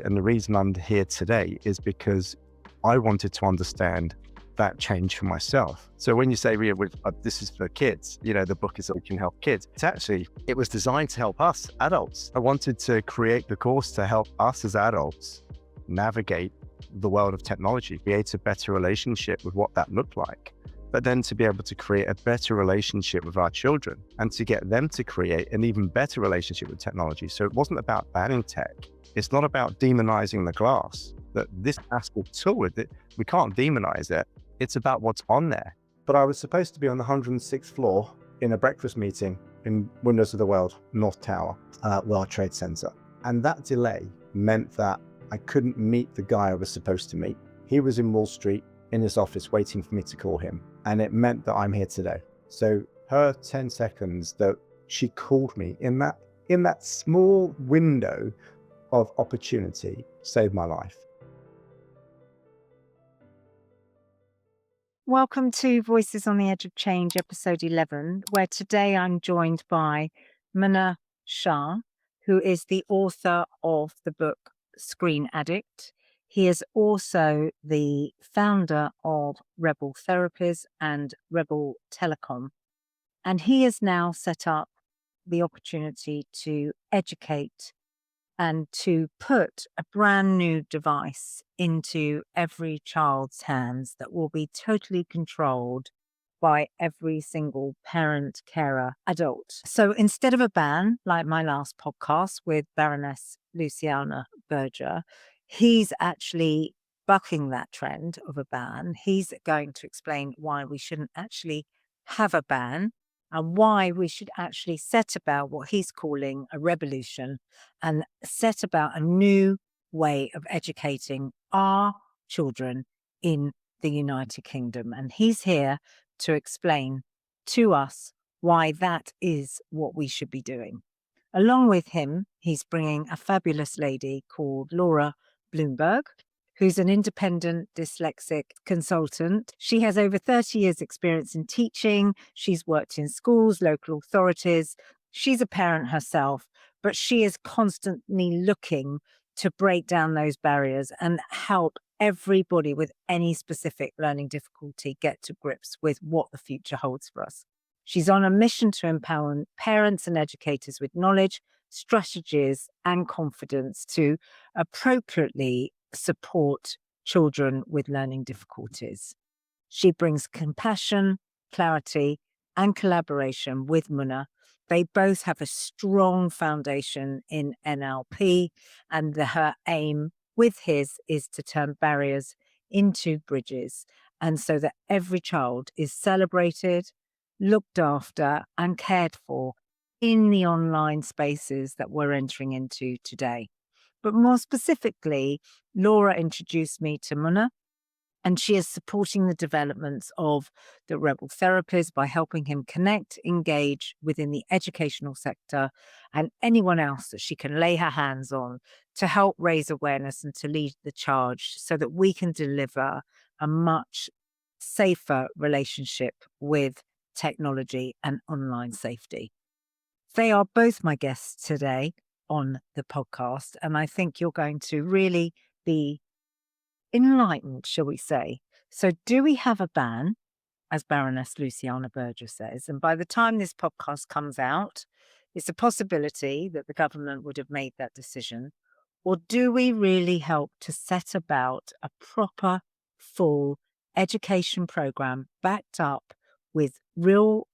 And the reason I'm here today is because I wanted to understand that change for myself. So when you say, this is for kids, the book is so we can help kids. It was designed to help us adults. I wanted to create the course to help us as adults navigate the world of technology, create a better relationship with what that looked like, but then to be able to create a better relationship with our children and to get them to create an even better relationship with technology. So it wasn't about banning tech. It's not about demonizing the glass, that this Haskell tool with it, we can't demonize it. It's about what's on there. But I was supposed to be on the 106th floor in a breakfast meeting in Windows of the World, North Tower, World Trade Center. And that delay meant that I couldn't meet the guy I was supposed to meet. He was in Wall Street in his office waiting for me to call him. And it meant that I'm here today. So her 10 seconds that she called me in that small window of opportunity saved my life. Welcome to Voices on the Edge of Change, episode 11, where today I'm joined by Munur Shah, who is the author of the book Screen Addict. He is also the founder of Rebel Therapies and Rebel Telecom. And he has now set up the opportunity to educate and to put a brand new device into every child's hands that will be totally controlled by every single parent, carer, adult. So instead of a ban, like my last podcast with Baroness Luciana Berger, he's actually bucking that trend of a ban. He's going to explain why we shouldn't actually have a ban and why we should actually set about what he's calling a revolution and set about a new way of educating our children in the United Kingdom. And he's here to explain to us why that is what we should be doing. Along with him, he's bringing a fabulous lady called Laura Bloomberg, who's an independent dyslexic consultant. She has over 30 years experience in teaching. She's worked in schools, local authorities. She's a parent herself, but she is constantly looking to break down those barriers and help everybody with any specific learning difficulty get to grips with what the future holds for us. She's on a mission to empower parents and educators with knowledge, strategies, and confidence to appropriately support children with learning difficulties. She brings compassion, clarity, and collaboration with Munur. They both have a strong foundation in NLP, and her aim with his is to turn barriers into bridges, and so that every child is celebrated, looked after, and cared for in the online spaces that we're entering into today. But more specifically, Laura introduced me to Munur, and she is supporting the developments of the Rebel Therapies by helping him connect, engage within the educational sector and anyone else that she can lay her hands on to help raise awareness and to lead the charge so that we can deliver a much safer relationship with technology and online safety. They are both my guests today on the podcast, and I think you're going to really be enlightened, shall we say. So do we have a ban, as Baroness Luciana Berger says? And by the time this podcast comes out, it's a possibility that the government would have made that decision. Or do we really help to set about a proper, full education program backed up with real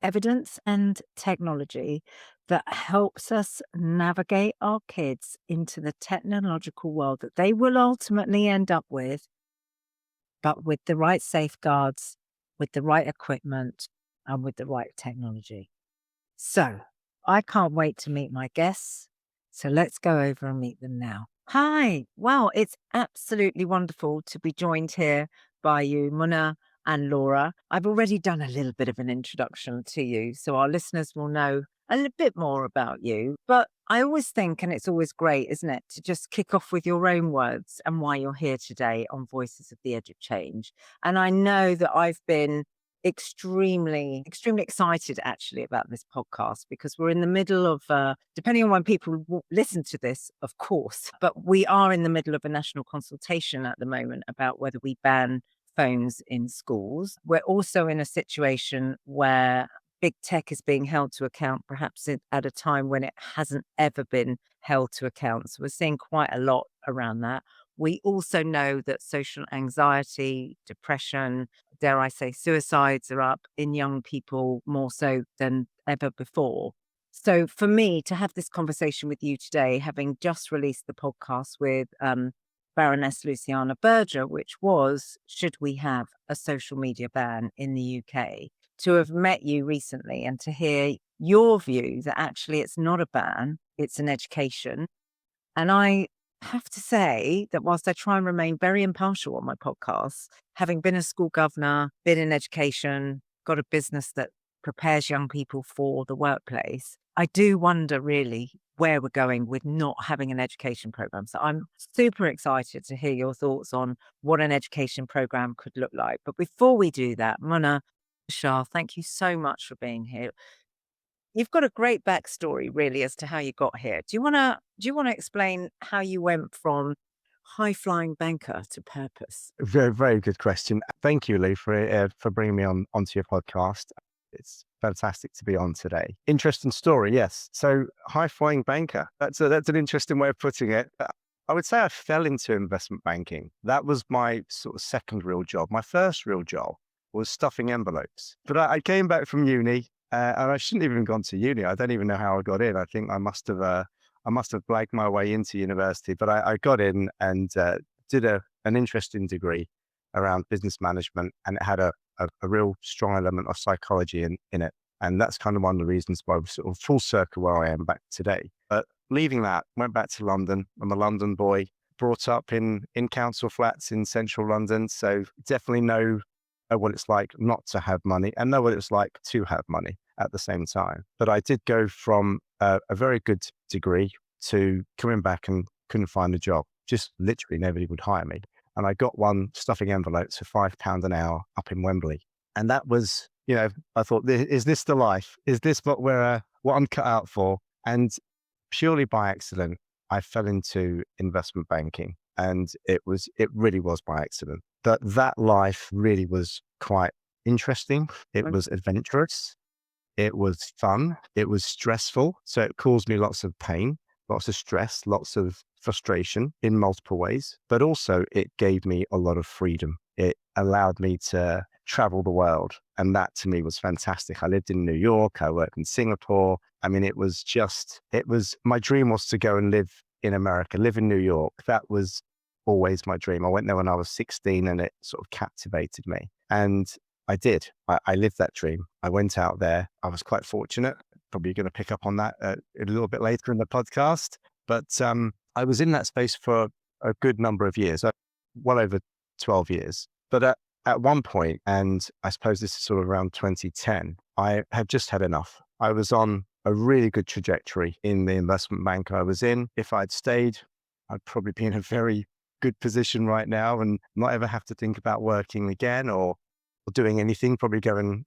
evidence and technology that helps us navigate our kids into the technological world that they will ultimately end up with, but with the right safeguards, with the right equipment, and with the right technology. So I can't wait to meet my guests. So let's go over and meet them now. Hi. Well, it's absolutely wonderful to be joined here by you, Munur and Laura. I've already done a little bit of an introduction to you, so our listeners will know a little bit more about you. But I always think, and it's always great, isn't it, to just kick off with your own words and why you're here today on Voices of the Edge of Change. And I know that I've been extremely excited actually about this podcast, because we're in the middle of, depending on when people listen to this, of course, but we are in the middle of a national consultation at the moment about whether we ban phones in schools. We're also in a situation where big tech is being held to account, perhaps at a time when it hasn't ever been held to account. So we're seeing quite a lot around that. We also know that social anxiety, depression, dare I say, suicides are up in young people more so than ever before. So for me to have this conversation with you today, having just released the podcast with Baroness Luciana Berger, which was, should we have a social media ban in the UK? To have met you recently and to hear your view that actually it's not a ban, it's an education. And I have to say that whilst I try and remain very impartial on my podcasts, having been a school governor, been in education, got a business that prepares young people for the workplace, I do wonder really where we're going with not having an education program. So I'm super excited to hear your thoughts on what an education program could look like. But before we do that, Munur Shah, thank you so much for being here. You've got a great backstory, really, as to how you got here. Do you wanna explain how you went from high flying banker to purpose? Very, very good question. Thank you, Lee, for bringing me onto your podcast. It's fantastic to be on today. Interesting story, yes. So, high flying banker. That's an interesting way of putting it. I would say I fell into investment banking. That was my sort of second real job. My first real job was stuffing envelopes. But I came back from uni, and I shouldn't have even gone to uni. I don't even know how I got in. I think I must have blagged my way into university. But I got in and did an interesting degree around business management, and it had a real strong element of psychology in it. And that's kind of one of the reasons why we're sort of full circle where I am back today. But leaving that, went back to London. I'm a London boy, brought up in council flats in central London. So definitely know what it's like not to have money and know what it's like to have money at the same time. But I did go from a very good degree to coming back and couldn't find a job. Just literally nobody would hire me. And I got one stuffing envelopes for £5 an hour up in Wembley. And that was, I thought, is this the life? Is this what I'm cut out for? And purely by accident, I fell into investment banking, and it really was by accident. That life really was quite interesting. It was adventurous. It was fun. It was stressful. So it caused me lots of pain, lots of stress, lots of frustration in multiple ways. But also it gave me a lot of freedom. It allowed me to travel the world. And that to me was fantastic. I lived in New York. I worked in Singapore. I mean, my dream was to go and live in America, live in New York. That was always my dream. I went there when I was 16 and it sort of captivated me. And I did. I lived that dream. I went out there. I was quite fortunate. Probably going to pick up on that a little bit later in the podcast. But I was in that space for a good number of years, well over 12 years. But at one point, and I suppose this is sort of around 2010, I had just had enough. I was on a really good trajectory in the investment bank I was in. If I'd stayed, I'd probably be in a very good position right now and not ever have to think about working again or doing anything, probably going,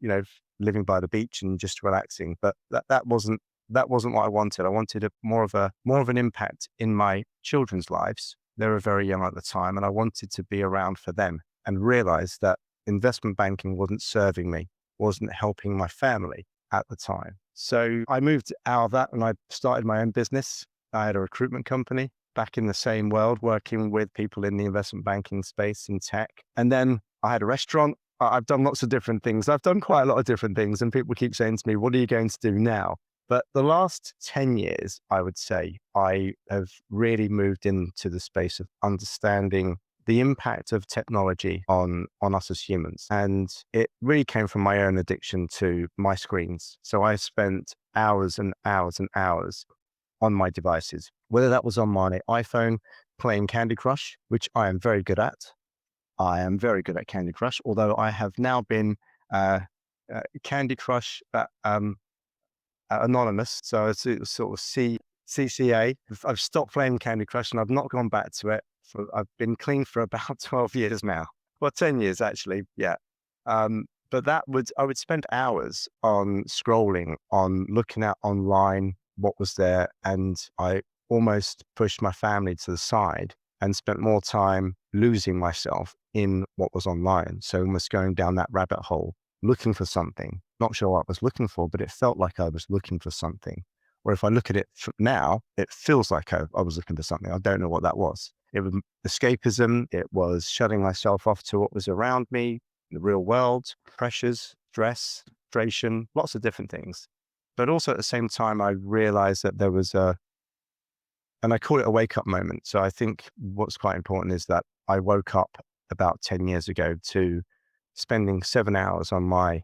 living by the beach and just relaxing. But that wasn't what I wanted. I wanted more of an impact in my children's lives. They were very young at the time, and I wanted to be around for them, and realized that investment banking wasn't serving me, wasn't helping my family at the time. So I moved out of that and I started my own business. I had a recruitment company back in the same world, working with people in the investment banking space in tech. And then I had a restaurant. I've done lots of different things. I've done quite a lot of different things. And people keep saying to me, what are you going to do now? But the last 10 years, I would say, I have really moved into the space of understanding the impact of technology on us as humans. And it really came from my own addiction to my screens. So I spent hours and hours and hours on my devices, whether that was on my iPhone playing Candy Crush, which I am very good at. I am very good at Candy Crush, although I have now been Candy Crush anonymous. So it's sort of CCA. I've stopped playing Candy Crush and I've not gone back to it. I've been clean for about 12 years now. Well, 10 years actually. Yeah. But But I would spend hours on scrolling, on looking at online what was there. And I almost pushed my family to the side and spent more time losing myself in what was online. So almost going down that rabbit hole, looking for something, not sure what I was looking for, but it felt like I was looking for something. Or if I look at it now, it feels like I was looking for something. I don't know what that was. It was escapism. It was shutting myself off to what was around me, the real world, pressures, stress, frustration, lots of different things. But also at the same time, I realized that there was and I call it a wake up moment. So I think what's quite important is that I woke up about 10 years ago to spending 7 hours on my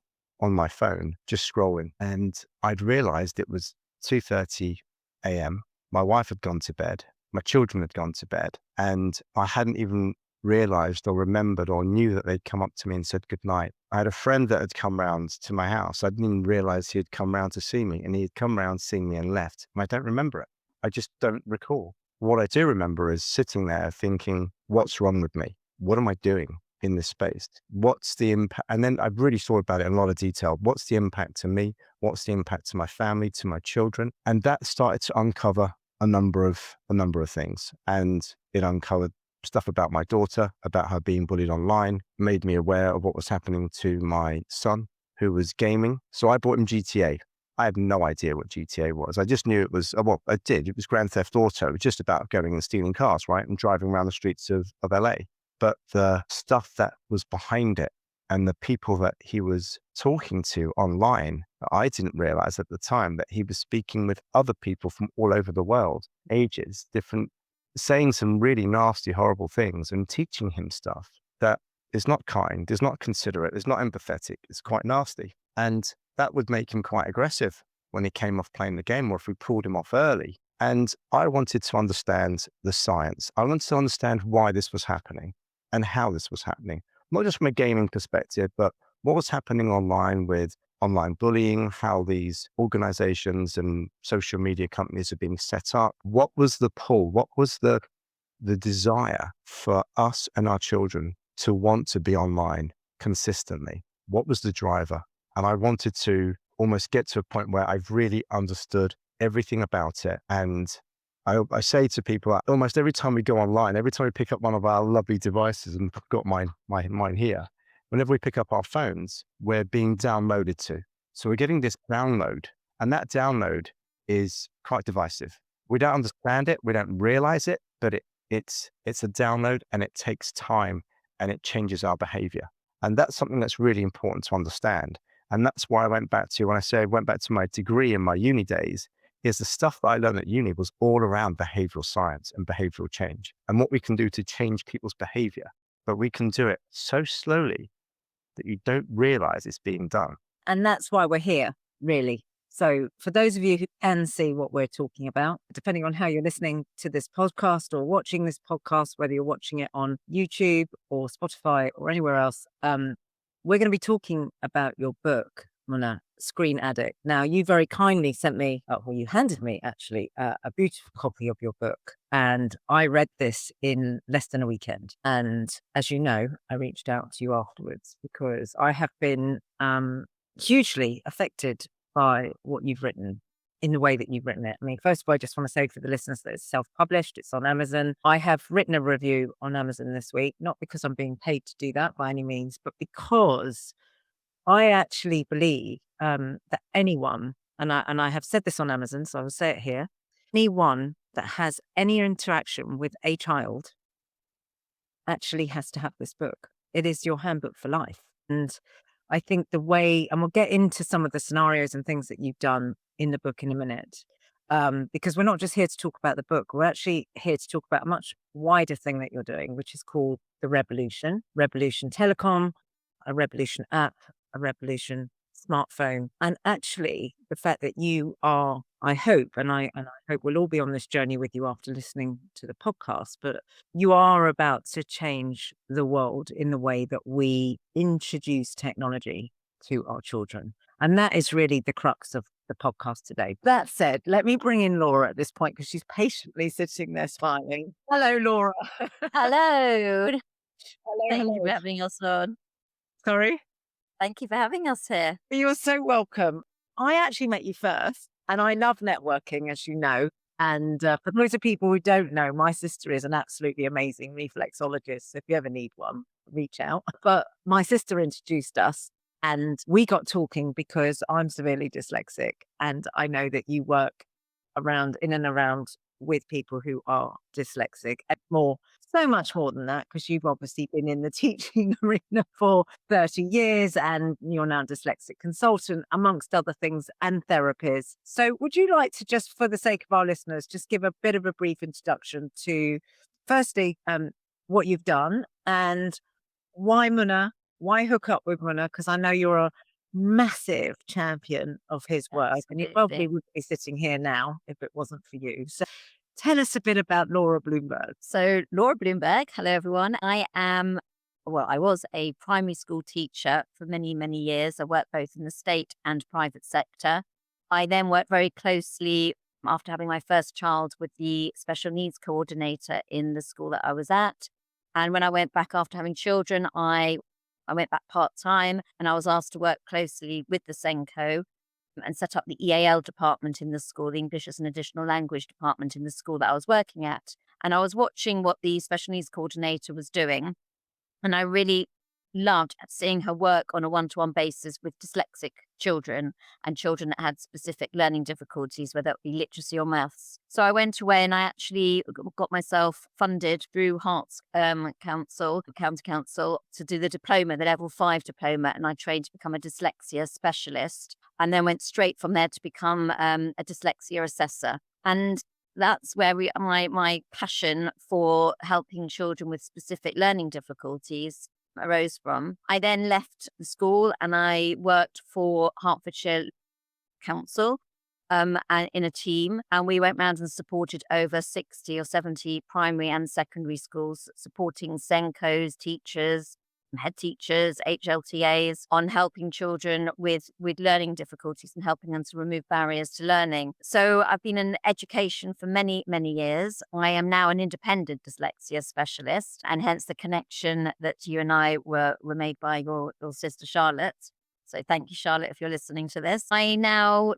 phone, just scrolling. And I'd realized it was 2:30 a.m. My wife had gone to bed. My children had gone to bed. And I hadn't even realized or remembered or knew that they'd come up to me and said goodnight. I had a friend that had come round to my house. I didn't even realize he had come round to see me, and he had come round, seen me and left. And I don't remember it. I just don't recall. What I do remember is sitting there thinking, what's wrong with me? What am I doing in this space? What's the impact? And then I've really thought about it in a lot of detail. What's the impact to me? What's the impact to my family, to my children? And that started to uncover a number of things. And it uncovered stuff about my daughter, about her being bullied online, made me aware of what was happening to my son who was gaming. So I bought him GTA. I had no idea what GTA was. I just knew it was, well, I did. It was Grand Theft Auto. It was just about going and stealing cars, right? And driving around the streets of LA. But the stuff that was behind it and the people that he was talking to online, I didn't realize at the time that he was speaking with other people from all over the world, ages, different, saying some really nasty, horrible things and teaching him stuff that is not kind, is not considerate, is not empathetic. It's quite nasty. And that would make him quite aggressive when he came off playing the game or if we pulled him off early. And I wanted to understand the science. I wanted to understand why this was happening and how this was happening, not just from a gaming perspective, but what was happening online with online bullying, how these organizations and social media companies are being set up. What was the pull? What was the desire for us and our children to want to be online consistently? What was the driver? And I wanted to almost get to a point where I've really understood everything about it. And I say to people almost every time we go online, every time we pick up one of our lovely devices, and I've got mine here, whenever we pick up our phones, we're being downloaded to. So we're getting this download, and that download is quite divisive. We don't understand it. We don't realize it, but it's a download, and it takes time, and it changes our behavior. And that's something that's really important to understand. And that's why I went back to, when I say I went back to my degree in my uni days, is the stuff that I learned at uni was all around behavioral science and behavioral change and what we can do to change people's behavior. But we can do it so slowly that you don't realize it's being done. And that's why we're here, really. So for those of you who can see what we're talking about, depending on how you're listening to this podcast or watching this podcast, whether you're watching it on YouTube or Spotify or anywhere else, we're going to be talking about your book, Munur, Screen Addict. Now, you very kindly sent me, well, you handed me actually a beautiful copy of your book. And I read this in less than a weekend. And as you know, I reached out to you afterwards because I have been hugely affected by what you've written in the way that you've written it. I mean, first of all, I just want to say for the listeners that it's self-published, it's on Amazon. I have written a review on Amazon this week, not because I'm being paid to do that by any means, but because I actually believe that anyone, and I have said this on Amazon, so I will say it here, anyone that has any interaction with a child actually has to have this book. It is your handbook for life. And I think the way, and we'll get into some of the scenarios and things that you've done in the book in a minute, because we're not just here to talk about the book. We're actually here to talk about a much wider thing that you're doing, which is called the Revolution, Rebel Telecom, a Revolution app, a Revolution smartphone. And actually the fact that you are, I hope, and I hope we'll all be on this journey with you after listening to the podcast, but you are about to change the world in the way that we introduce technology to our children. And that is really the crux of the podcast today. That said, let me bring in Laura at this point because she's patiently sitting there smiling. Hello, Laura. Hello. Hello, Thank you hello. for having us on. Sorry? Thank you for having us here. You're so welcome. I actually met you first, and I love networking, as you know. And for those of people who don't know, my sister is an absolutely amazing reflexologist. If you ever need one, reach out. But my sister introduced us, and we got talking because I'm severely dyslexic, and I know that you work in and around with people who are dyslexic, and so much more than that, because you've obviously been in the teaching arena for 30 years and you're now a dyslexic consultant, amongst other things, and therapies. So would you like to, just for the sake of our listeners, just give a bit of a brief introduction to, firstly, what you've done, and why Munur, why hook up with Munur? Because I know you're a massive champion of his work, and you probably Absolutely. wouldn't be sitting here now if it wasn't for you. So tell us a bit about Laura Bloomberg. So, Laura Bloomberg, hello everyone. I was a primary school teacher for many, many years. I worked both in the state and private sector. I then worked very closely after having my first child with the special needs coordinator in the school that I was at. And when I went back after having children, I went back part time, and I was asked to work closely with the Senko and set up the EAL department in the school, the English as an Additional Language department in the school that I was working at. And I was watching what the special needs coordinator was doing, and I really loved seeing her work on a one-to-one basis with dyslexic children and children that had specific learning difficulties, whether it be literacy or maths. So I went away and I actually got myself funded through Hearts County Council to do the diploma, the level 5 diploma, and I trained to become a dyslexia specialist, and then went straight from there to become a dyslexia assessor. And that's where my passion for helping children with specific learning difficulties arose from. I then left the school and I worked for Hertfordshire Council and in a team, and we went round and supported over 60 or 70 primary and secondary schools, supporting Senkos, teachers, head teachers, HLTAs on helping children with learning difficulties and helping them to remove barriers to learning. So I've been in education for many, many years. I am now an independent dyslexia specialist, and hence the connection that you and I were made by your sister Charlotte. So thank you, Charlotte, if you're listening to this. I now,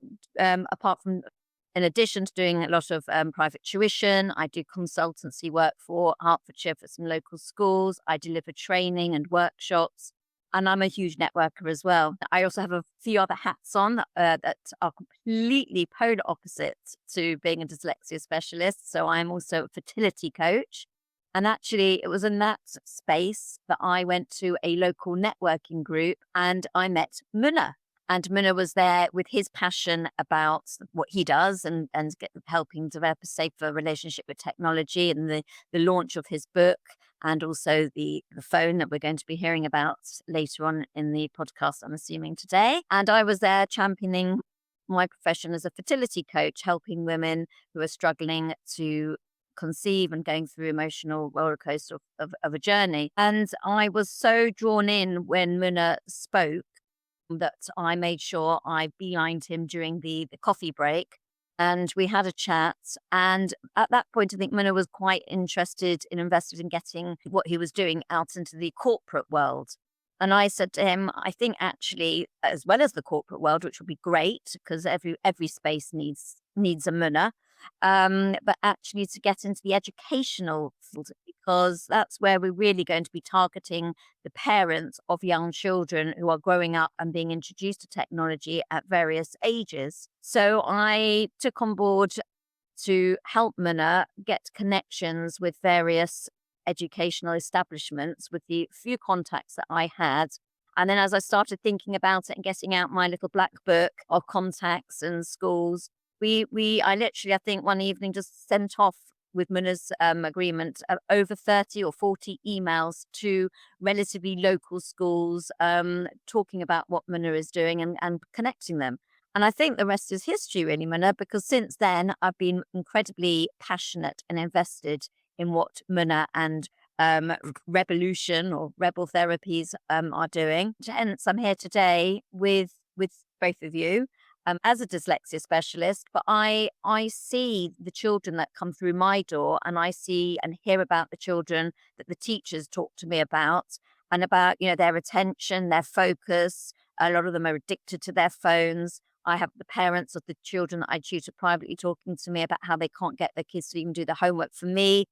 in addition to doing a lot of private tuition, I do consultancy work for Hertfordshire for some local schools. I deliver training and workshops, and I'm a huge networker as well. I also have a few other hats on that are completely polar opposites to being a dyslexia specialist. So I'm also a fertility coach. And actually, it was in that space that I went to a local networking group and I met Munur. And Munur was there with his passion about what he does and helping develop a safer relationship with technology, and the launch of his book, and also the phone that we're going to be hearing about later on in the podcast, I'm assuming today. And I was there championing my profession as a fertility coach, helping women who are struggling to conceive and going through emotional roller coaster of a journey. And I was so drawn in when Munur spoke that I made sure I beelined him during the coffee break, and we had a chat. And at that point, I think Munur was quite invested in getting what he was doing out into the corporate world. And I said to him, I think actually, as well as the corporate world, which would be great because every space needs a Munur, but actually to get into the educational field, because that's where we're really going to be targeting the parents of young children who are growing up and being introduced to technology at various ages. So I took on board to help Munur get connections with various educational establishments with the few contacts that I had. And then as I started thinking about it and getting out my little black book of contacts and schools, I literally, I think one evening just sent off with Munur's agreement over 30 or 40 emails to relatively local schools, talking about what Munur is doing and connecting them. And I think the rest is history, really, Munur, because since then I've been incredibly passionate and invested in what Munur and RE-BEL-UTION or Rebel Therapies are doing. Hence, I'm here today with both of you. As a dyslexia specialist, but I see the children that come through my door, and I see and hear about the children that the teachers talk to me about. and about, their attention, their focus. A lot of them are addicted to their phones. I have the parents of the children that I tutor privately talking to me about how they can't get their kids to even do the homework for me,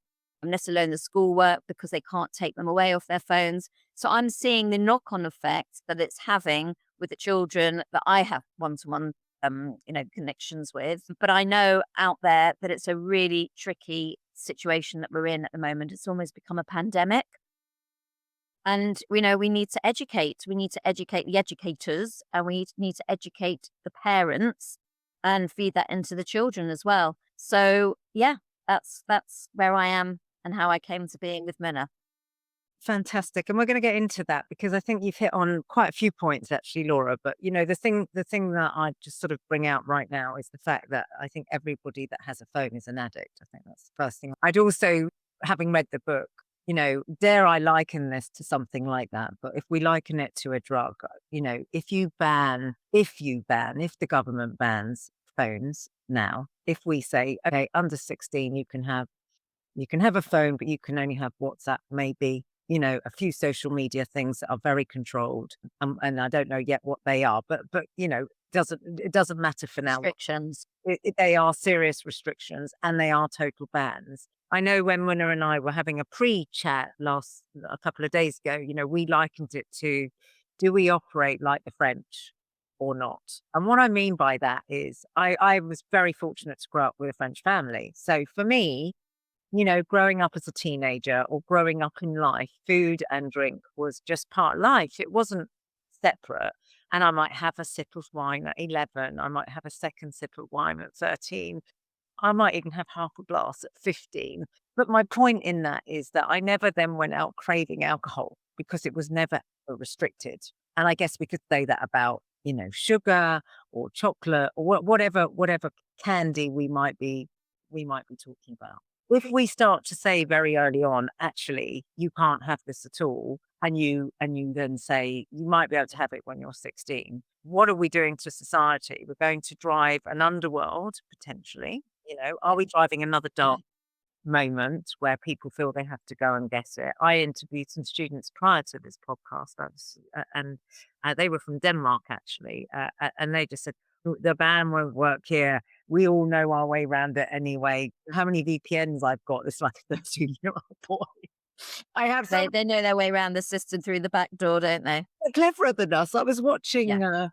and let alone the schoolwork, because they can't take them away off their phones. So I'm seeing the knock-on effect that it's having with the children that I have one-to-one, connections with. But I know out there that it's a really tricky situation that we're in at the moment. It's almost become a pandemic. And we need to educate. We need to educate the educators, and we need to educate the parents and feed that into the children as well. So yeah, that's where I am and how I came to being with Munur. Fantastic. And we're going to get into that because I think you've hit on quite a few points actually, Laura. But the thing that I just sort of bring out right now is the fact that I think everybody that has a phone is an addict. I think that's the first thing. I'd also, having read the book, dare I liken this to something like that? But if we liken it to a drug, if the government bans phones now, if we say, okay, under 16, you can have a phone, but you can only have WhatsApp, maybe, a few social media things that are very controlled. And I don't know yet what they are, but it doesn't matter for now. Restrictions. They are serious restrictions and they are total bans. I know when Munur and I were having a pre-chat a couple of days ago, we likened it to, do we operate like the French or not? And what I mean by that is I was very fortunate to grow up with a French family. So for me, growing up as a teenager or growing up in life, food and drink was just part of life. It wasn't separate. And I might have a sip of wine at 11. I might have a second sip of wine at 13. I might even have half a glass at 15. But my point in that is that I never then went out craving alcohol because it was never restricted. And I guess we could say that about, sugar or chocolate or whatever candy we might be talking about. If we start to say very early on, actually, you can't have this at all, and you then say you might be able to have it when you're 16, what are we doing to society? We're going to drive an underworld, potentially. Are we driving another dark moment where people feel they have to go and get it? I interviewed some students prior to this podcast, and they were from Denmark, actually, and they just said, the ban won't work here. We all know our way around it anyway. How many VPNs I've got? It's like a 13-year-old boy. I have They know their way around the system through the back door, don't they? They're cleverer than us. I was watching, on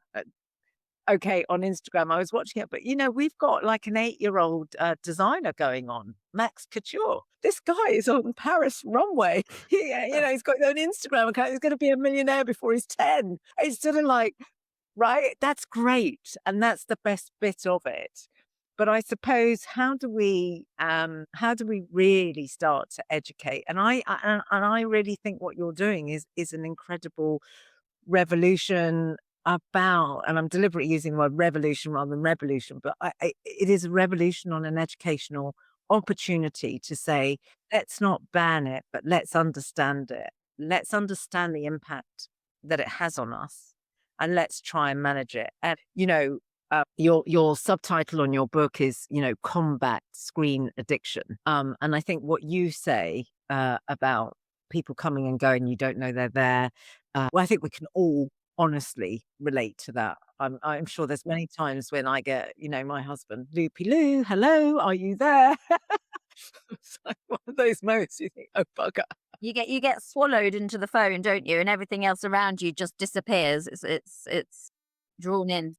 Instagram, I was watching it, but we've got like an 8-year-old designer going on, Max Couture. This guy is on Paris runway. He's got his own Instagram account. He's going to be a millionaire before he's 10. It's sort of like, right? That's great. And that's the best bit of it. But I suppose, how do we really start to educate? And I really think what you're doing is an incredible revolution about, and I'm deliberately using the word revolution rather than revolution, but it is a revolution on an educational opportunity to say, let's not ban it, but let's understand it. Let's understand the impact that it has on us, and let's try and manage it. And your subtitle on your book is combat screen addiction. And I think what you say about people coming and going, you don't know they're there. Well, I think we can all honestly relate to that. I'm sure there's many times when I get my husband, Loopy Loo, hello, are you there? It's like one of those moments you think, oh bugger. You get swallowed into the phone, don't you? And everything else around you just disappears. It's drawn in.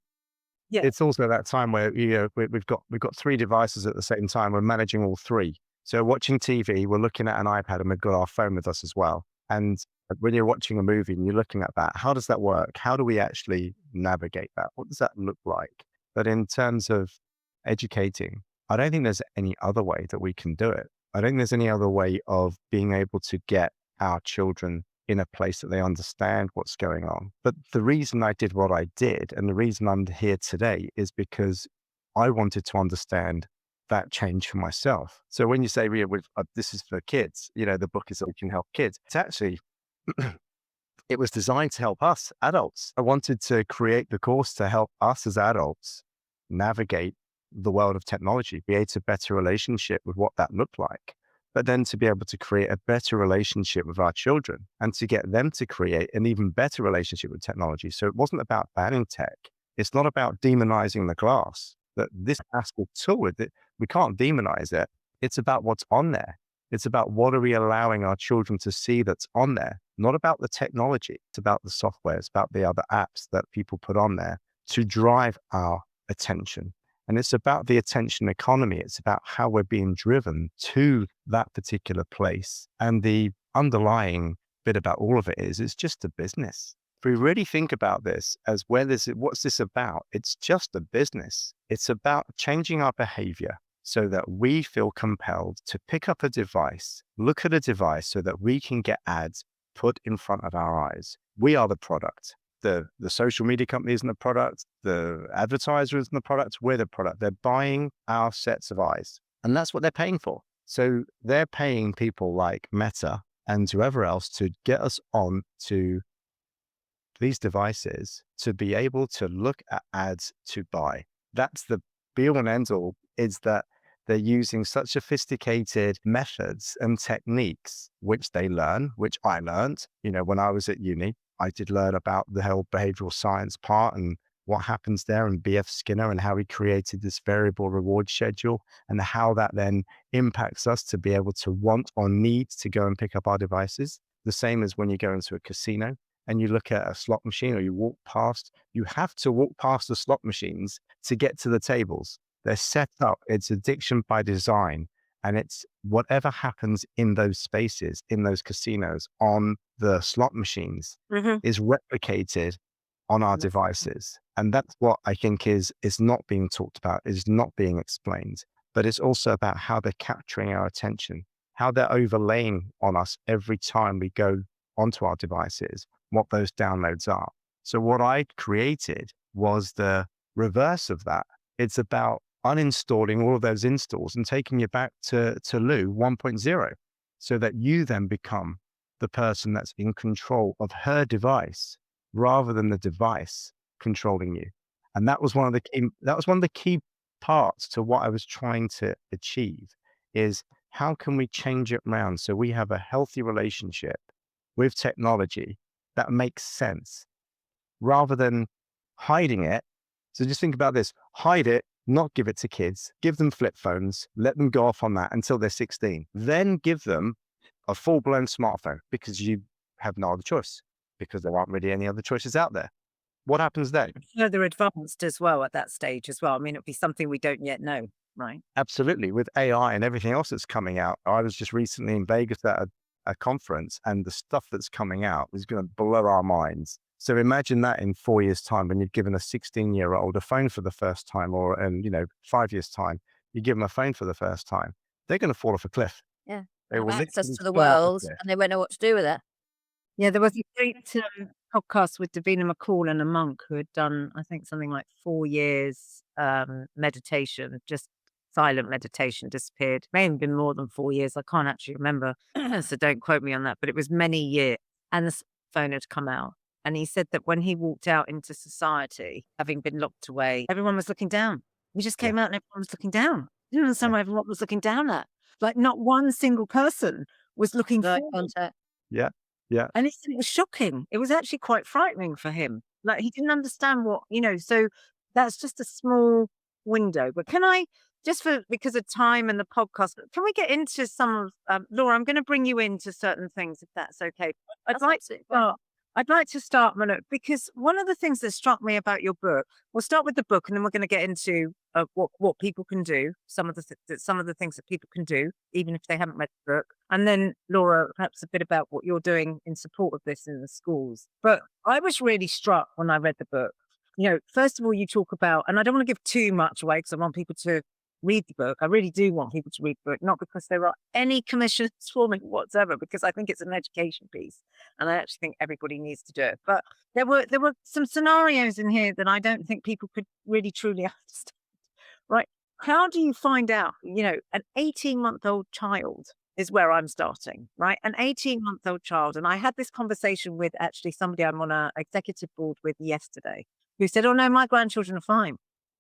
Yeah. It's also that time where we've got 3 devices at the same time. We're managing all 3. So watching TV, we're looking at an iPad, and we've got our phone with us as well. And when you're watching a movie and you're looking at that, how does that work? How do we actually navigate that? What does that look like? But in terms of educating, I don't think there's any other way that we can do it. I don't think there's any other way of being able to get our children in a place that they understand what's going on. But the reason I did what I did, and the reason I'm here today, is because I wanted to understand that change for myself. So when you say, this is for kids, the book is that we can help kids. It's actually, it was designed to help us adults. I wanted to create the course to help us as adults navigate the world of technology, create a better relationship with what that looked like. but then to be able to create a better relationship with our children and to get them to create an even better relationship with technology. So it wasn't about banning tech. It's not about demonizing the glass, that this actual tool, we can't demonize it. It's about what's on there. It's about what are we allowing our children to see that's on there, not about the technology. It's about the software. It's about the other apps that people put on there to drive our attention. And it's about the attention economy. It's about how we're being driven to that particular place. And the underlying bit about all of it is it's just a business. If we really think about this as what's this about? It's just a business. It's about changing our behavior so that we feel compelled to pick up a device, look at a device so that we can get ads put in front of our eyes. We are the product. The social media company isn't the product. The advertiser isn't the product. We're the product. They're buying our sets of eyes. And that's what they're paying for. So they're paying people like Meta and whoever else to get us on to these devices to be able to look at ads to buy. That's the be all and end all, is that they're using such sophisticated methods and techniques, which they learn, which I learned, when I was at uni. I did learn about the whole behavioral science part and what happens there, and B.F. Skinner and how he created this variable reward schedule and how that then impacts us to be able to want or need to go and pick up our devices. The same as when you go into a casino and you look at a slot machine or you have to walk past the slot machines to get to the tables. They're set up. It's addiction by design. And it's whatever happens in those spaces, in those casinos, on the slot machines is replicated on our devices. And that's what I think is not being talked about, is not being explained. But it's also about how they're capturing our attention, how they're overlaying on us every time we go onto our devices, what those downloads are. So what I created was the reverse of that. It's about uninstalling all of those installs and taking you back to Lou 1.0 so that you then become the person that's in control of her device rather than the device controlling you. And that was one of the key parts to what I was trying to achieve, is how can we change it around so we have a healthy relationship with technology that makes sense rather than hiding it. So just think about this: hide it, not give it to kids, give them flip phones, let them go off on that until they're 16. Then give them a full-blown smartphone because you have no other choice, because there aren't really any other choices out there. What happens then? Further advanced as well at that stage as well. I mean, it'd be something we don't yet know, right? Absolutely. With AI and everything else that's coming out. I was just recently in Vegas at a conference, and the stuff that's coming out is going to blow our minds. So imagine that in 4 years' time, when you've given a 16-year-old a phone for the first time, or in 5 years' time, you give them a phone for the first time. They're going to fall off a cliff. Yeah. They will Access literally to the fall off a world, cliff. and they won't know what to do with it. Yeah, there was a great podcast with Davina McCall and a monk who had done, I think, something like 4 years meditation, just silent meditation, disappeared. May have been more than 4 years. I can't actually remember. So don't quote me on that, but it was many years. And the phone had come out. And he said that when he walked out into society, having been locked away, everyone was looking down. He just came out and everyone was looking down. He didn't understand why everyone was looking down at. Like, not one single person was looking Right forward. contact. Yeah. Yeah. And he said it was shocking. It was actually quite frightening for him. Like, he didn't understand so that's just a small window. But can I, because of time and the podcast, can we get into some of, Laura, I'm going to bring you into certain things if that's okay. I'd like to start, Munur, because one of the things that struck me about your book, we'll start with the book and then we're going to get into what people can do, some of the things that people can do, even if they haven't read the book. And then, Laura, perhaps a bit about what you're doing in support of this in the schools. But I was really struck when I read the book. First of all, you talk about, and I don't want to give too much away because I want people to read the book. I really do want people to read the book, not because there are any commissions for me whatsoever, because I think it's an education piece and I actually think everybody needs to do it. But there were some scenarios in here that I don't think people could really truly understand. Right? How do you find out, an 18-month-old child is where I'm starting, right? An 18-month-old child. And I had this conversation with actually somebody I'm on an executive board with yesterday who said, oh no, my grandchildren are fine.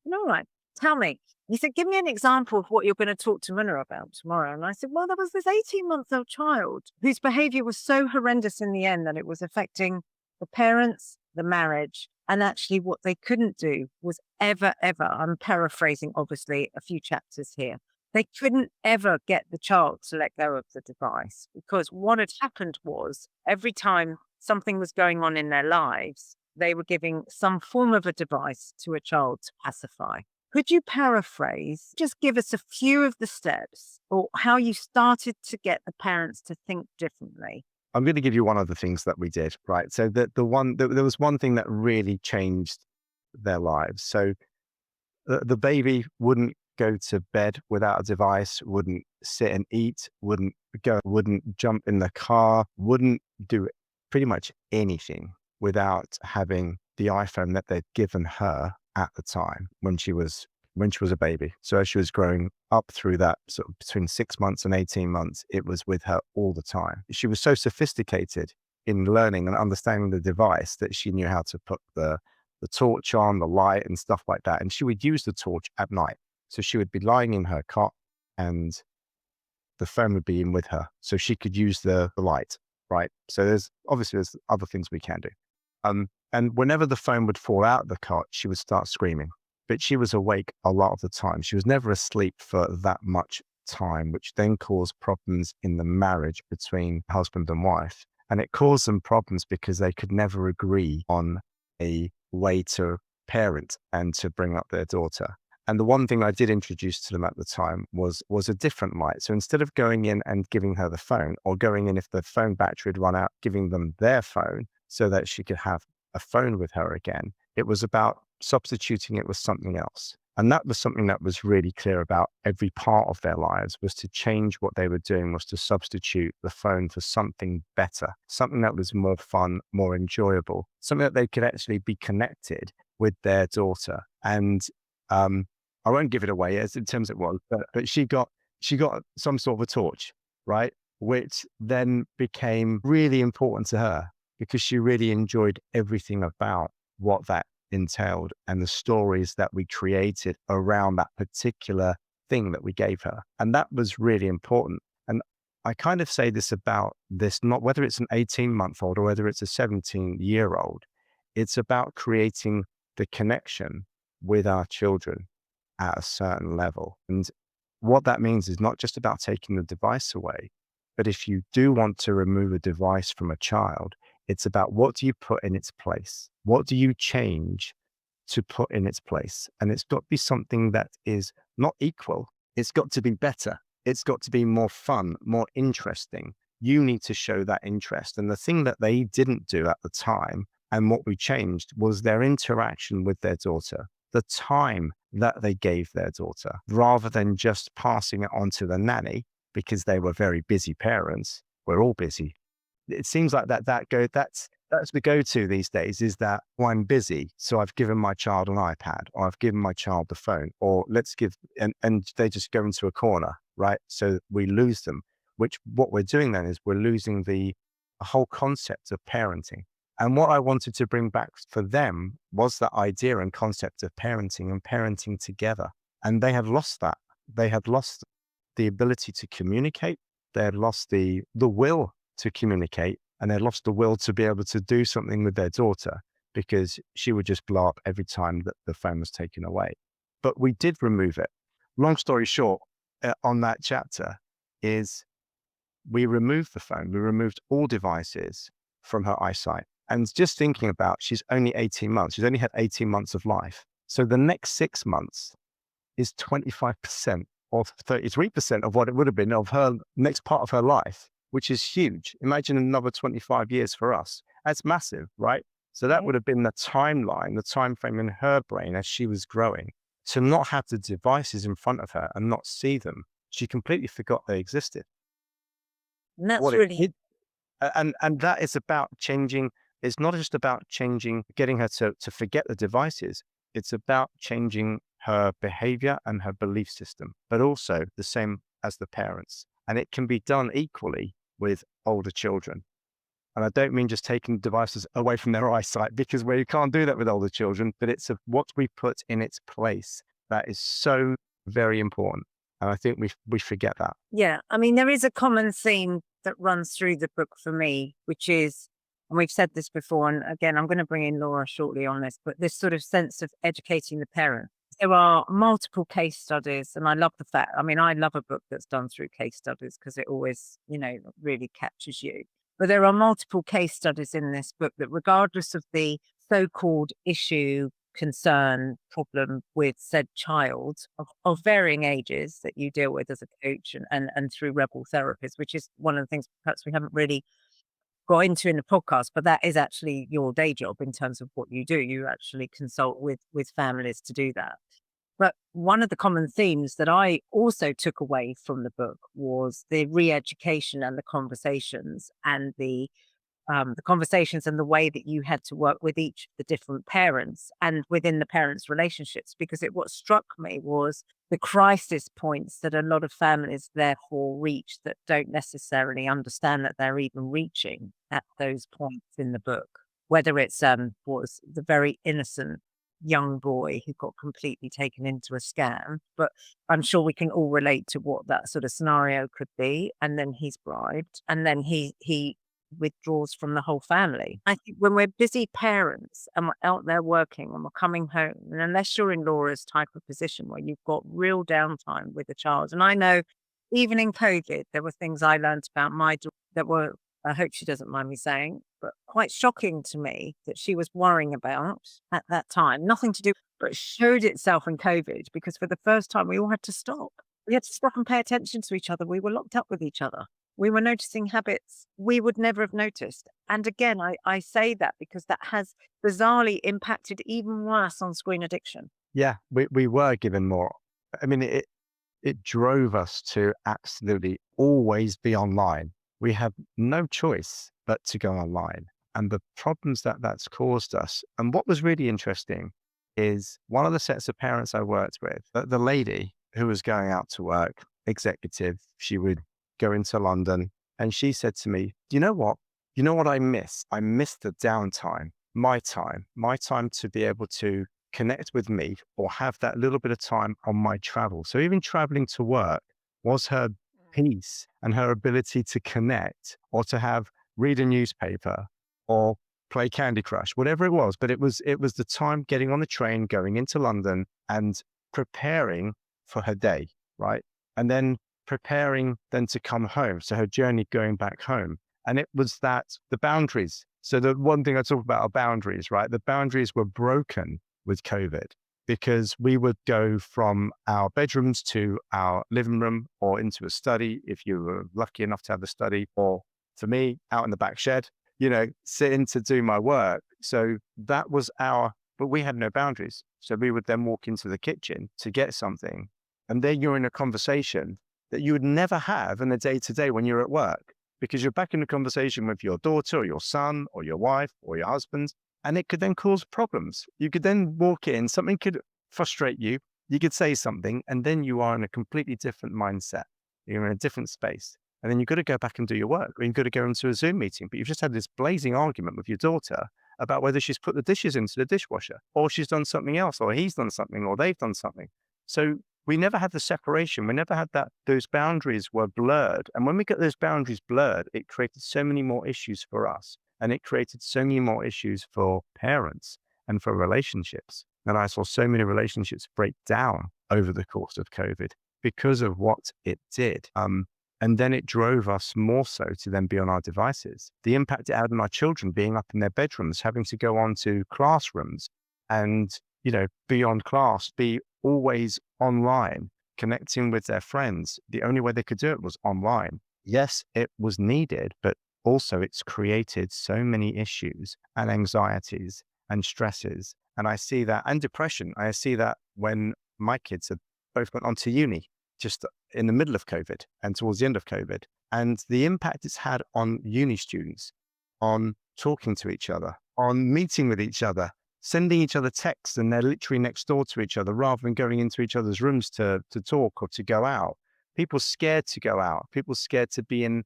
And all right. tell me. He said, give me an example of what you're going to talk to Munur about tomorrow. And I said, well, there was this 18-month-old child whose behavior was so horrendous in the end that it was affecting the parents, the marriage, and actually what they couldn't do was ever, I'm paraphrasing, obviously, a few chapters here. They couldn't ever get the child to let go of the device, because what had happened was every time something was going on in their lives, they were giving some form of a device to a child to pacify. Could you paraphrase, just give us a few of the steps or how you started to get the parents to think differently? I'm going to give you one of the things that we did, right? So there was one thing that really changed their lives. So the baby wouldn't go to bed without a device, wouldn't sit and eat, wouldn't jump in the car, wouldn't do pretty much anything without having the iPhone that they'd given her at the time when she was a baby. So as she was growing up through that sort of between 6 months and 18 months, it was with her all the time. She was so sophisticated in learning and understanding the device that she knew how to put the torch on, the light and stuff like that. And she would use the torch at night. So she would be lying in her cot and the phone would be in with her. So she could use the light, right? So there's other things we can do. And whenever the phone would fall out of the cot, she would start screaming. But she was awake a lot of the time. She was never asleep for that much time, which then caused problems in the marriage between husband and wife. And it caused them problems because they could never agree on a way to parent and to bring up their daughter. And the one thing I did introduce to them at the time was a different light. So instead of going in and giving her the phone, or going in if the phone battery had run out, giving them their phone so that she could have a phone with her again, it was about substituting it with something else. And that was something that was really clear about every part of their lives, was to change what they were doing, was to substitute the phone for something better, something that was more fun, more enjoyable, something that they could actually be connected with their daughter. And I won't give it away as in terms it was, but she got some sort of a torch, right? Which then became really important to her because she really enjoyed everything about what that entailed and the stories that we created around that particular thing that we gave her. And that was really important. And I kind of say this about this, not whether it's an 18-month-old or whether it's a 17-year-old, it's about creating the connection with our children at a certain level. And what that means is not just about taking the device away, but if you do want to remove a device from a child, it's about what do you put in its place? What do you change to put in its place? And it's got to be something that is not equal. It's got to be better. It's got to be more fun, more interesting. You need to show that interest. And the thing that they didn't do at the time, and what we changed, was their interaction with their daughter, the time that they gave their daughter, rather than just passing it on to the nanny because they were very busy parents. We're all busy. It seems like that's the go-to these days, is that, well, I'm busy, so I've given my child an iPad, or I've given my child the phone, or and they just go into a corner, right? So we lose them, which what we're doing then is we're losing the whole concept of parenting. And what I wanted to bring back for them was that idea and concept of parenting and parenting together. And they had lost that. They had lost the ability to communicate. They had lost the will to communicate, and they lost the will to be able to do something with their daughter because she would just blow up every time that the phone was taken away. But we did remove it. Long story short, on that chapter is we removed the phone. We removed all devices from her eyesight. And just thinking about, she's only 18 months. She's only had 18 months of life. So the next 6 months is 25% or 33% of what it would have been of her next part of her life, which is huge. Imagine another 25 years for us. That's massive, right? So that would have been the timeline, the time frame in her brain as she was growing. To not have the devices in front of her and not see them, she completely forgot they existed. And that's really... And that is about changing. It's not just about changing, getting her to forget the devices. It's about changing her behavior and her belief system, but also the same as the parents. And it can be done equally with older children. And I don't mean just taking devices away from their eyesight, because you can't do that with older children, but it's what we put in its place That is so very important. And I think we forget that. Yeah. I mean, there is a common theme that runs through the book for me, which is, and we've said this before, and again, I'm going to bring in Laura shortly on this, but this sort of sense of educating the parent. There are multiple case studies, and I love the fact, I mean, I love a book that's done through case studies because it always, really captures you. But there are multiple case studies in this book that, regardless of the so-called issue, concern, problem with said child of varying ages that you deal with as a coach and through Rebel therapies, which is one of the things perhaps we haven't really got into in the podcast, but that is actually your day job in terms of what you do. You actually consult with families to do that. But one of the common themes that I also took away from the book was the re-education and the conversations and the conversations and the way that you had to work with each of the different parents and within the parents' relationships. Because what struck me was the crisis points that a lot of families therefore reach that don't necessarily understand that they're even reaching at those points in the book. Whether it's was the very innocent young boy who got completely taken into a scam, but I'm sure we can all relate to what that sort of scenario could be. And then he's bribed, and then he withdraws from the whole family. I think when we're busy parents and we're out there working and we're coming home, and unless you're in Laura's type of position where you've got real downtime with a child, and I know even in COVID, there were things I learned about my daughter that were, I hope she doesn't mind me saying, but quite shocking to me that she was worrying about at that time. Nothing to do, but it showed itself in COVID because for the first time, we all had to stop. We had to stop and pay attention to each other. We were locked up with each other. We were noticing habits we would never have noticed. And again, I say that because that has bizarrely impacted even worse on screen addiction. Yeah, we were given more. I mean, it drove us to absolutely always be online. We have no choice but to go online. And the problems that that's caused us. And what was really interesting is one of the sets of parents I worked with, the lady who was going out to work, executive, she would go into London, and she said to me, you know what? You know what I miss? I miss the downtime, my time to be able to connect with me or have that little bit of time on my travel. So even traveling to work was her peace and her ability to connect or to read a newspaper or play Candy Crush, whatever it was. But it was the time getting on the train, going into London and preparing for her day, right? And then preparing then to come home. So her journey going back home. And it was that the boundaries. So the one thing I talk about are boundaries, right? The boundaries were broken with COVID because we would go from our bedrooms to our living room or into a study if you were lucky enough to have the study, or for me, out in the back shed, sitting to do my work. So that was but we had no boundaries. So we would then walk into the kitchen to get something. And then you're in a conversation that you would never have in the day-to-day when you're at work, because you're back in a conversation with your daughter or your son or your wife or your husband, and it could then cause problems. You could then walk in, something could frustrate you, you could say something, and then you are in a completely different mindset. You're in a different space. And then you've got to go back and do your work, or you've got to go into a Zoom meeting, but you've just had this blazing argument with your daughter about whether she's put the dishes into the dishwasher, or she's done something else, or he's done something, or they've done something. So we never had the separation. We never had that. Those boundaries were blurred. And when we get those boundaries blurred, it created so many more issues for us. And it created so many more issues for parents and for relationships. And I saw so many relationships break down over the course of COVID because of what it did. And then it drove us more so to then be on our devices. The impact it had on our children being up in their bedrooms, having to go on to classrooms and, be on class, be always online, connecting with their friends. The only way they could do it was online. Yes, it was needed, but also it's created so many issues and anxieties and stresses. And I see that, and depression. I see that when my kids have both gone on to uni, just in the middle of COVID and towards the end of COVID, and the impact it's had on uni students, on talking to each other, on meeting with each other, sending each other texts, and they're literally next door to each other rather than going into each other's rooms to talk or to go out. People scared to go out. People scared to be in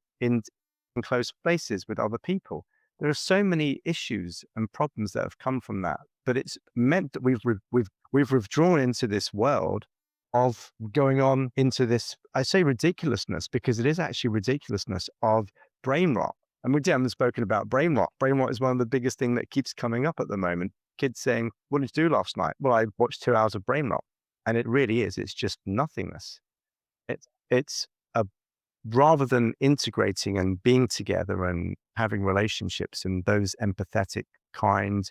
close places with other people. There are so many issues and problems that have come from that, but it's meant that we've withdrawn into this world of going on into this, I say ridiculousness, because it is actually ridiculousness of brain rot. And we haven't spoken about brain rot. Brain rot is one of the biggest things that keeps coming up at the moment. Kids saying, what did you do last night? Well, I watched 2 hours of brain rot. And it really is. It's just nothingness. It's a rather than integrating and being together and having relationships and those empathetic, kind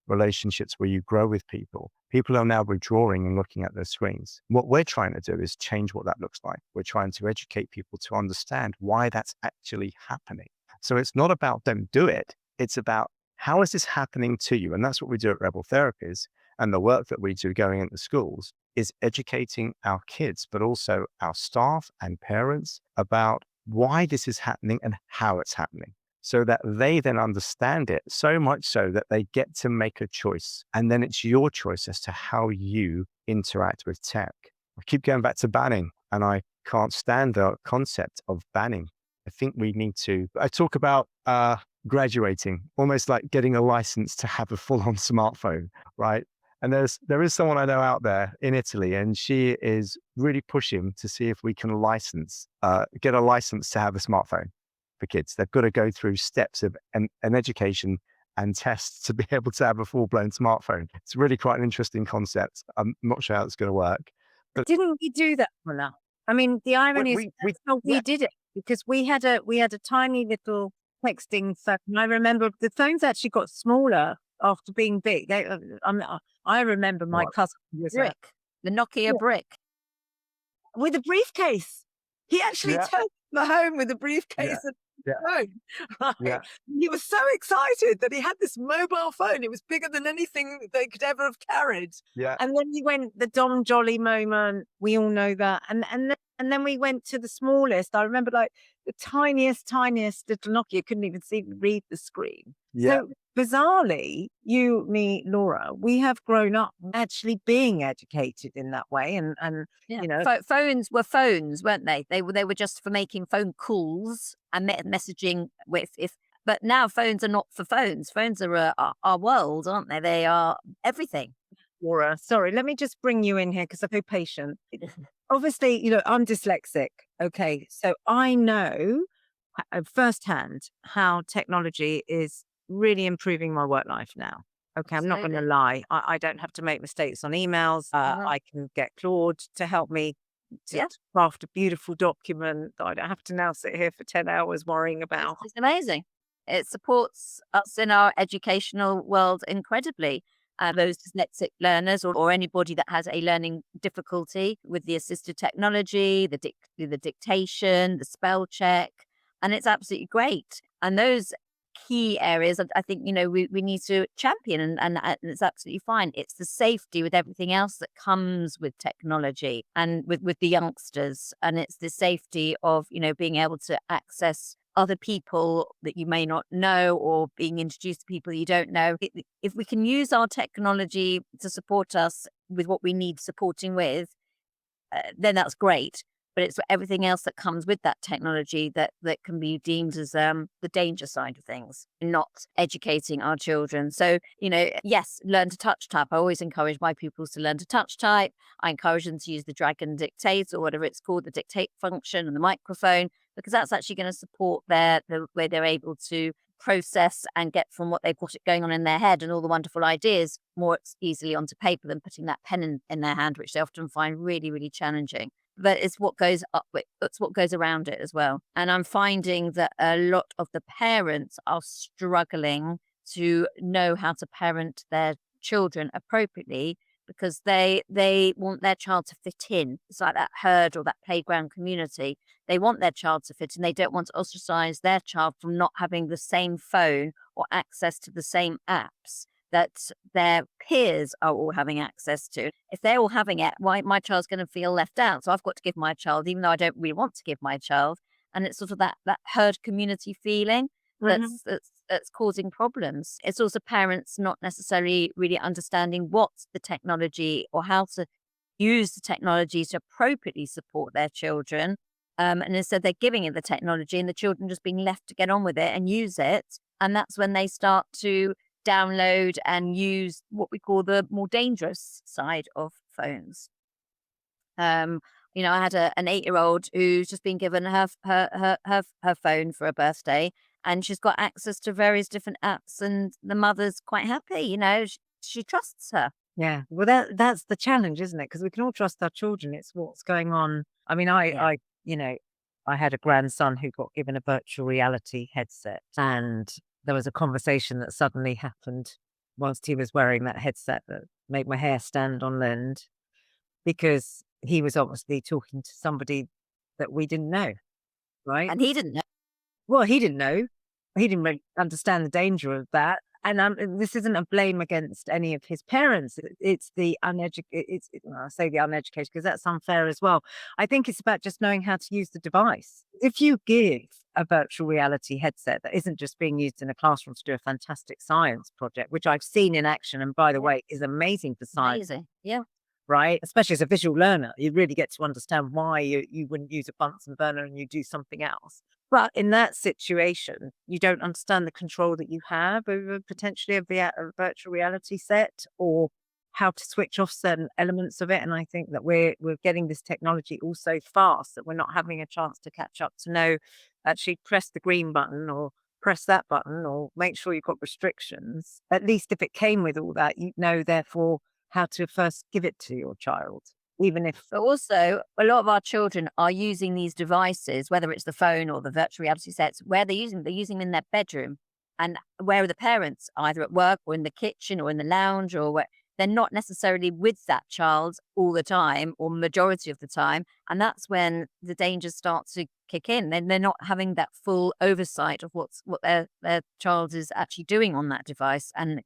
relationships where you grow with people, people are now withdrawing and looking at their screens. What we're trying to do is change what that looks like. We're trying to educate people to understand why that's actually happening. So it's not about don't do it. It's about how is this happening to you? And that's what we do at Rebel Therapies. And the work that we do going into schools is educating our kids, but also our staff and parents about why this is happening and how it's happening, so that they then understand it so much so that they get to make a choice. And then it's your choice as to how you interact with tech. I keep going back to banning, and I can't stand the concept of banning. I think we need to, I talk about graduating, almost like getting a license to have a full-on smartphone, right? And there is someone I know out there in Italy, and she is really pushing to see if we can get a license to have a smartphone for kids. They've got to go through steps of an education and tests to be able to have a full-blown smartphone. It's really quite an interesting concept. I'm not sure how it's going to work. But Didn't we do that, Mona? I mean, the irony is that's how we yeah. did it, because we had a tiny little texting phone. I remember the phones actually got smaller after being big. I remember my Right. cousin was Brick, the Nokia brick. with a briefcase. He actually Yeah. took me home with a briefcase and Yeah. phone. Right? Yeah. He was so excited that he had this mobile phone. It was bigger than anything they could ever have carried. Yeah. And then he went the Dom Jolly moment. We all know that. And then we went to the smallest. I remember like the tiniest little Nokia, couldn't even read the screen. Yeah. So bizarrely, you, me, Laura, we have grown up actually being educated in that way. And Yeah. you know, Phones were phones, weren't they? They were just for making phone calls and messaging with but now phones are not for phones. Phones are our world, aren't they? They are everything. Laura, sorry, let me just bring you in here because I'm so patient. Obviously, I'm dyslexic. Okay. So I know firsthand how technology is really improving my work life now. Okay. I'm not going to Absolutely. lie. I don't have to make mistakes on emails. I can get Claude to help me to Yeah. craft a beautiful document that I don't have to now sit here for 10 hours worrying about. It's amazing. It supports us in our educational world incredibly. Those dyslexic learners or anybody that has a learning difficulty with the assisted technology, the dictation, the spell check, and it's absolutely great. And those key areas, I think, we need to champion, and it's absolutely fine. It's the safety with everything else that comes with technology and with the youngsters, and it's the safety of being able to access other people that you may not know, or being introduced to people you don't know. If we can use our technology to support us with what we need supporting with, then that's great. But it's everything else that comes with that technology that can be deemed as the danger side of things, not educating our children. So, yes, learn to touch type. I always encourage my pupils to learn to touch type. I encourage them to use the Dragon Dictate, or whatever it's called, the dictate function and the microphone, because that's actually going to support the way they're able to process and get from what they've got it going on in their head and all the wonderful ideas more easily onto paper than putting that pen in their hand, which they often find really, really challenging. But it's what goes up with, it's what goes around it as well. And I'm finding that a lot of the parents are struggling to know how to parent their children appropriately, because they want their child to fit in. It's like that herd or that playground community. They want their child to fit in. They don't want to ostracize their child from not having the same phone or access to the same apps that their peers are all having access to. If they're all having it, why my child's going to feel left out? So I've got to give my child, even though I don't really want to give my child. And it's sort of that herd community feeling that's causing problems. It's also parents not necessarily really understanding what's the technology or how to use the technology to appropriately support their children. And instead they're giving it the technology and the children just being left to get on with it and use it And that's when they start to download and use what we call the more dangerous side of phones. I had an 8-year-old who's just been given her phone for her birthday, and she's got access to various different apps, and the mother's quite happy. She trusts her. Yeah. Well, that's the challenge, isn't it? Because we can all trust our children. It's what's going on. I mean, Yeah. I had a grandson who got given a virtual reality headset, and there was a conversation that suddenly happened whilst he was wearing that headset that made my hair stand on end, because he was obviously talking to somebody that we didn't know, right? And he didn't know. Well, he didn't know. He didn't really understand the danger of that. And this isn't a blame against any of his parents. It's the uneducated. I say the uneducated because that's unfair as well. I think it's about just knowing how to use the device. If you give a virtual reality headset that isn't just being used in a classroom to do a fantastic science project, which I've seen in action, and by the Yeah. way, is amazing for science, Amazing. Yeah. right? Especially as a visual learner, you really get to understand why you wouldn't use a Bunsen burner and you do something else. But in that situation, you don't understand the control that you have over potentially a virtual reality set, or how to switch off certain elements of it. And I think that we're getting this technology all so fast that we're not having a chance to catch up to know, actually press the green button or press that button or make sure you've got restrictions. At least if it came with all that, you'd know therefore how to first give it to your child, even if But also, a lot of our children are using these devices, whether it's the phone or the virtual reality sets, where they're using them in their bedroom. And where are the parents, either at work or in the kitchen or in the lounge, or where they're not necessarily with that child all the time or majority of the time. And that's when the dangers start to kick in. Then they're not having that full oversight of what their child is actually doing on that device, and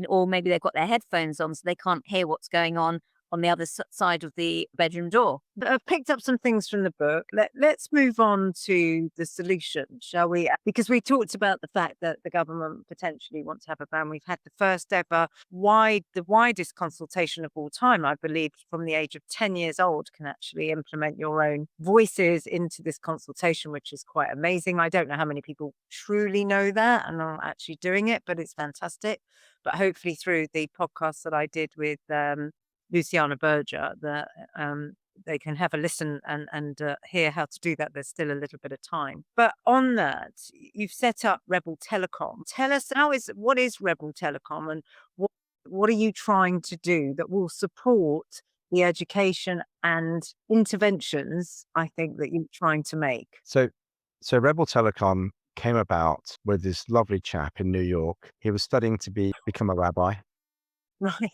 or maybe they've got their headphones on so they can't hear what's going on the other side of the bedroom door. I've picked up some things from the book. Let's move on to the solution, shall we? Because we talked about the fact that the government potentially wants to have a ban. We've had the first ever the widest consultation of all time, I believe, from the age of 10 years old, can actually implement your own voices into this consultation, which is quite amazing. I don't know how many people truly know that and are actually doing it, but it's fantastic. But hopefully through the podcast that I did with Luciana Berger, that they can have a listen and hear how to do that. There's still a little bit of time. But on that, you've set up Rebel Telecom. Tell us, what is Rebel Telecom, and what are you trying to do that will support the education and interventions, I think, that you're trying to make? So Rebel Telecom came about with this lovely chap in New York. He was studying to become a rabbi. Right.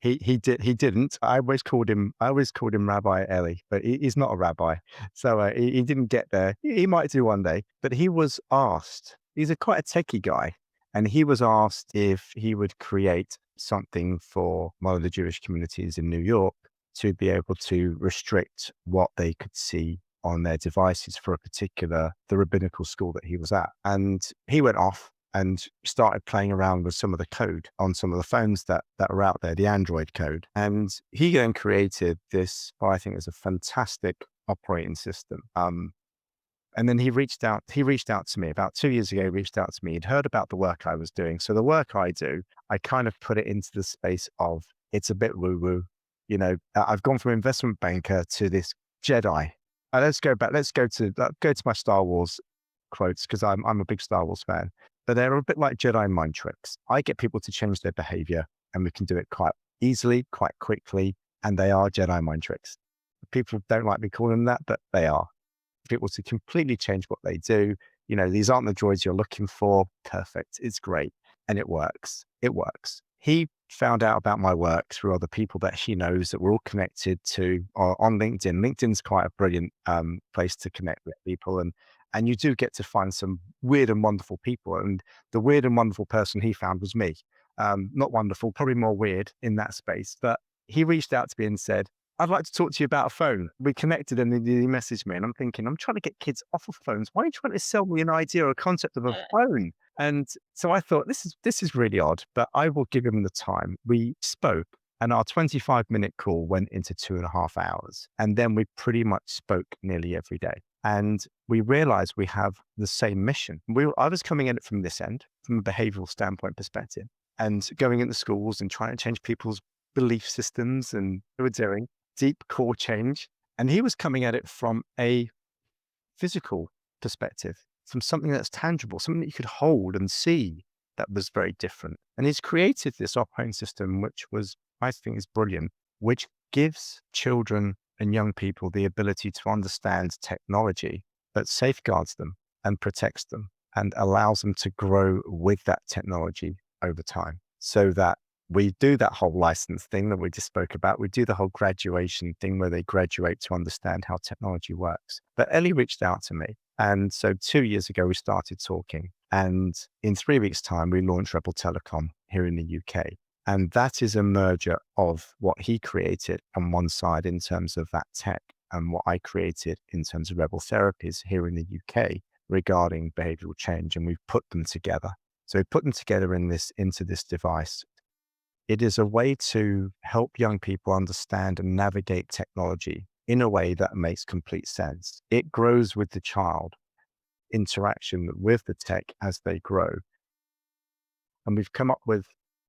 He didn't. I always called him Rabbi Eli, but he's not a rabbi. So he didn't get there. He might do one day. But he was asked, he's quite a techie guy, and he was asked if he would create something for one of the Jewish communities in New York to be able to restrict what they could see on their devices for the rabbinical school that he was at. And he went off and started playing around with some of the code on some of the phones that are out there, the Android code. And he then created this, what I think is a fantastic operating system. And then he reached out to me about 2 years ago. He'd heard about the work I was doing. So the work I do, I kind of put it into the space of, it's a bit woo-woo. I've gone from investment banker to this Jedi. Let's go to my Star Wars quotes, because I'm a big Star Wars fan. But they're a bit like Jedi mind tricks. I get people to change their behavior, and we can do it quite easily, quite quickly. And they are Jedi mind tricks. People don't like me calling them that, but they are. People to completely change what they do. These aren't the droids you're looking for. Perfect. It's great. And it works. He found out about my work through other people that he knows that we're all connected to on LinkedIn. LinkedIn's quite a brilliant place to connect with people. And you do get to find some weird and wonderful people. And the weird and wonderful person he found was me. Not wonderful, probably more weird in that space. But he reached out to me and said, I'd like to talk to you about a phone. We connected and he messaged me, and I'm thinking, I'm trying to get kids off of phones. Why are you trying to sell me an idea or a concept of a phone? And so I thought, this is really odd, but I will give him the time. We spoke, and our 25-minute call went into 2.5 hours. And then we pretty much spoke nearly every day. And we realized we have the same mission. I was coming at it from this end, from a behavioral standpoint perspective, and going into schools and trying to change people's belief systems, and we were doing deep core change. And he was coming at it from a physical perspective, from something that's tangible, something that you could hold and see that was very different. And he's created this operating system, which I think is brilliant, which gives children and young people the ability to understand technology, but safeguards them and protects them and allows them to grow with that technology over time, so that we do that whole license thing that we just spoke about. We do the whole graduation thing where they graduate to understand how technology works. But Ellie reached out to me. And so 2 years ago, we started talking. And in 3 weeks' time, we launched Rebel Telecom here in the UK. And that is a merger of what he created on one side in terms of that tech and what I created in terms of Rebel Therapies here in the UK regarding behavioral change. And we've put them together. So we put them together into this device. It is a way to help young people understand and navigate technology in a way that makes complete sense. It grows with the child, interaction with the tech as they grow. And we've come up with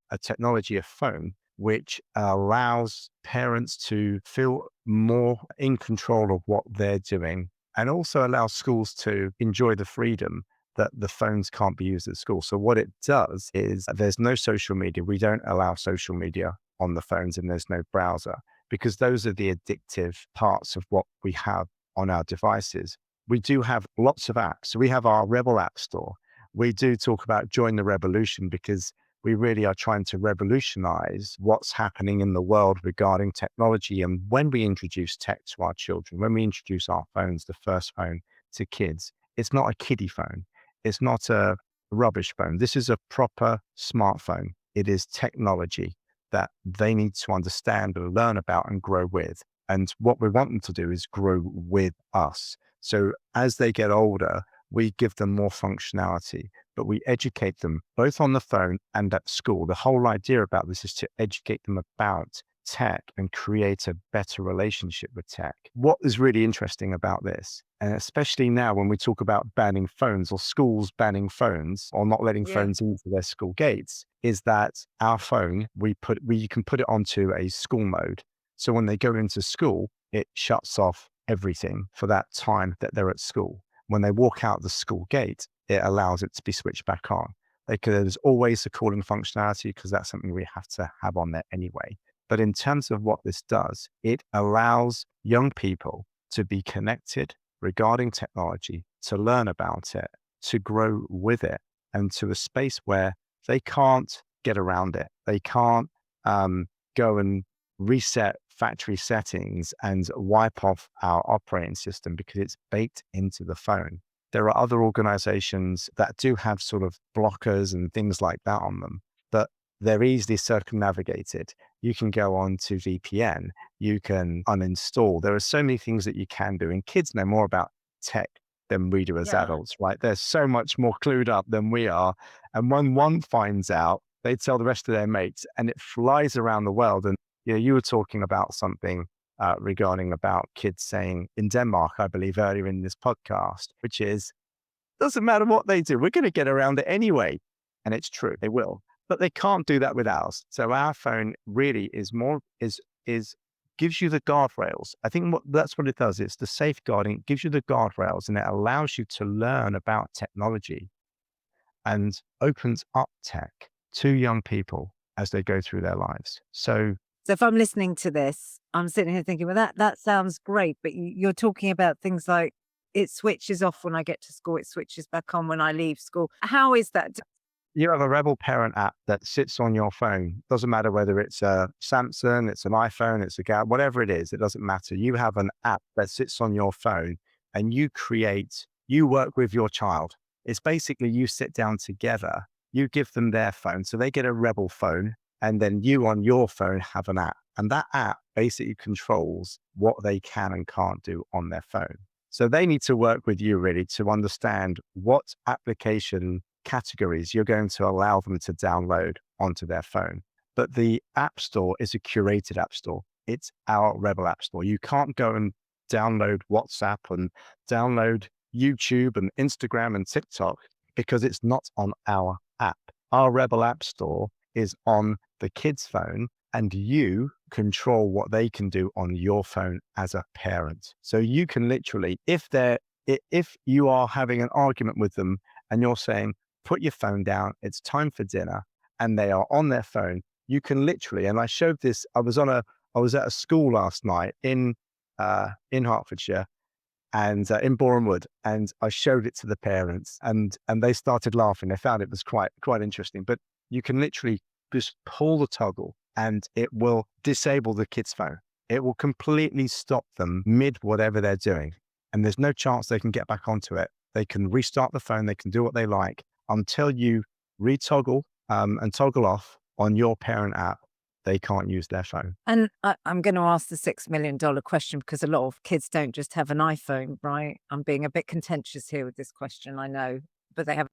a technology, a phone, which allows parents to feel more in control of what they're doing, and also allows schools to enjoy the freedom that the phones can't be used at school. So what it does is there's no social media. We don't allow social media on the phones, and there's no browser, because those are the addictive parts of what we have on our devices. We do have lots of apps. We have our Rebel App Store. We do talk about join the revolution, because we really are trying to revolutionize what's happening in the world regarding technology. And when we introduce tech to our children, when we introduce our phones, the first phone to kids, it's not a kiddie phone. It's not a rubbish phone. This is a proper smartphone. It is technology that they need to understand and learn about and grow with. And what we want them to do is grow with us. So as they get older, we give them more functionality, but we educate them both on the phone and at school. The whole idea about this is to educate them about tech and create a better relationship with tech. What is really interesting about this, and especially now when we talk about banning phones or schools banning phones or not letting phones into their school gates, is that our phone, you can put it onto a school mode. So when they go into school, it shuts off everything for that time that they're at school. When they walk out the school gate, it allows it to be switched back on. There's always a calling functionality, because that's something we have to have on there anyway. But in terms of what this does, it allows young people to be connected regarding technology, to learn about it, to grow with it, and to a space where they can't get around it. They can't go and reset factory settings and wipe off our operating system, because it's baked into the phone. There are other organizations that do have sort of blockers and things like that on them, but they're easily circumnavigated. You can go on to VPN, you can uninstall. There are so many things that you can do, and kids know more about tech than we do as adults, right? They're so much more clued up than we are. And when one finds out, they tell the rest of their mates, and it flies around the world. And you were talking about something regarding about kids saying in Denmark, I believe earlier in this podcast, which is, doesn't matter what they do, we're going to get around it anyway. And it's true, they will. But they can't do that with ours. So our phone really is gives you the guardrails. I think that's what it does. It's the safeguarding. It gives you the guardrails, and it allows you to learn about technology and opens up tech to young people as they go through their lives. So if I'm listening to this, I'm sitting here thinking, well, that sounds great, but you're talking about things like it switches off when I get to school, it switches back on when I leave school. How is that? You have a Rebel Parent app that sits on your phone. Doesn't matter whether it's a Samsung, it's an iPhone, it's a Galaxy, whatever it is, it doesn't matter. You have an app that sits on your phone, and you work with your child. It's basically you sit down together, you give them their phone, so they get a Rebel phone, and then you on your phone have an app. And that app basically controls what they can and can't do on their phone. So they need to work with you really to understand what application categories you're going to allow them to download onto their phone. But the App Store is a curated App Store. It's our Rebel App Store. You can't go and download WhatsApp and download YouTube and Instagram and TikTok because it's not on our app. Our Rebel App Store is on the kid's phone, and you control what they can do on your phone as a parent. So you can literally, if you are having an argument with them and you're saying, put your phone down, it's time for dinner, and they are on their phone, you can literally, and I showed this, I was at a school last night in Hertfordshire and in Boreham Wood, and I showed it to the parents, and they started laughing. They found it was quite interesting. But you can literally just pull the toggle, and it will disable the kid's phone. It will completely stop them mid whatever they're doing, and there's no chance they can get back onto it. They can restart the phone. They can do what they like until you retoggle and toggle off on your parent app. They can't use their phone. And I'm going to ask the $6 million question because a lot of kids don't just have an iPhone, right? I'm being a bit contentious here with this question, I know, but they have.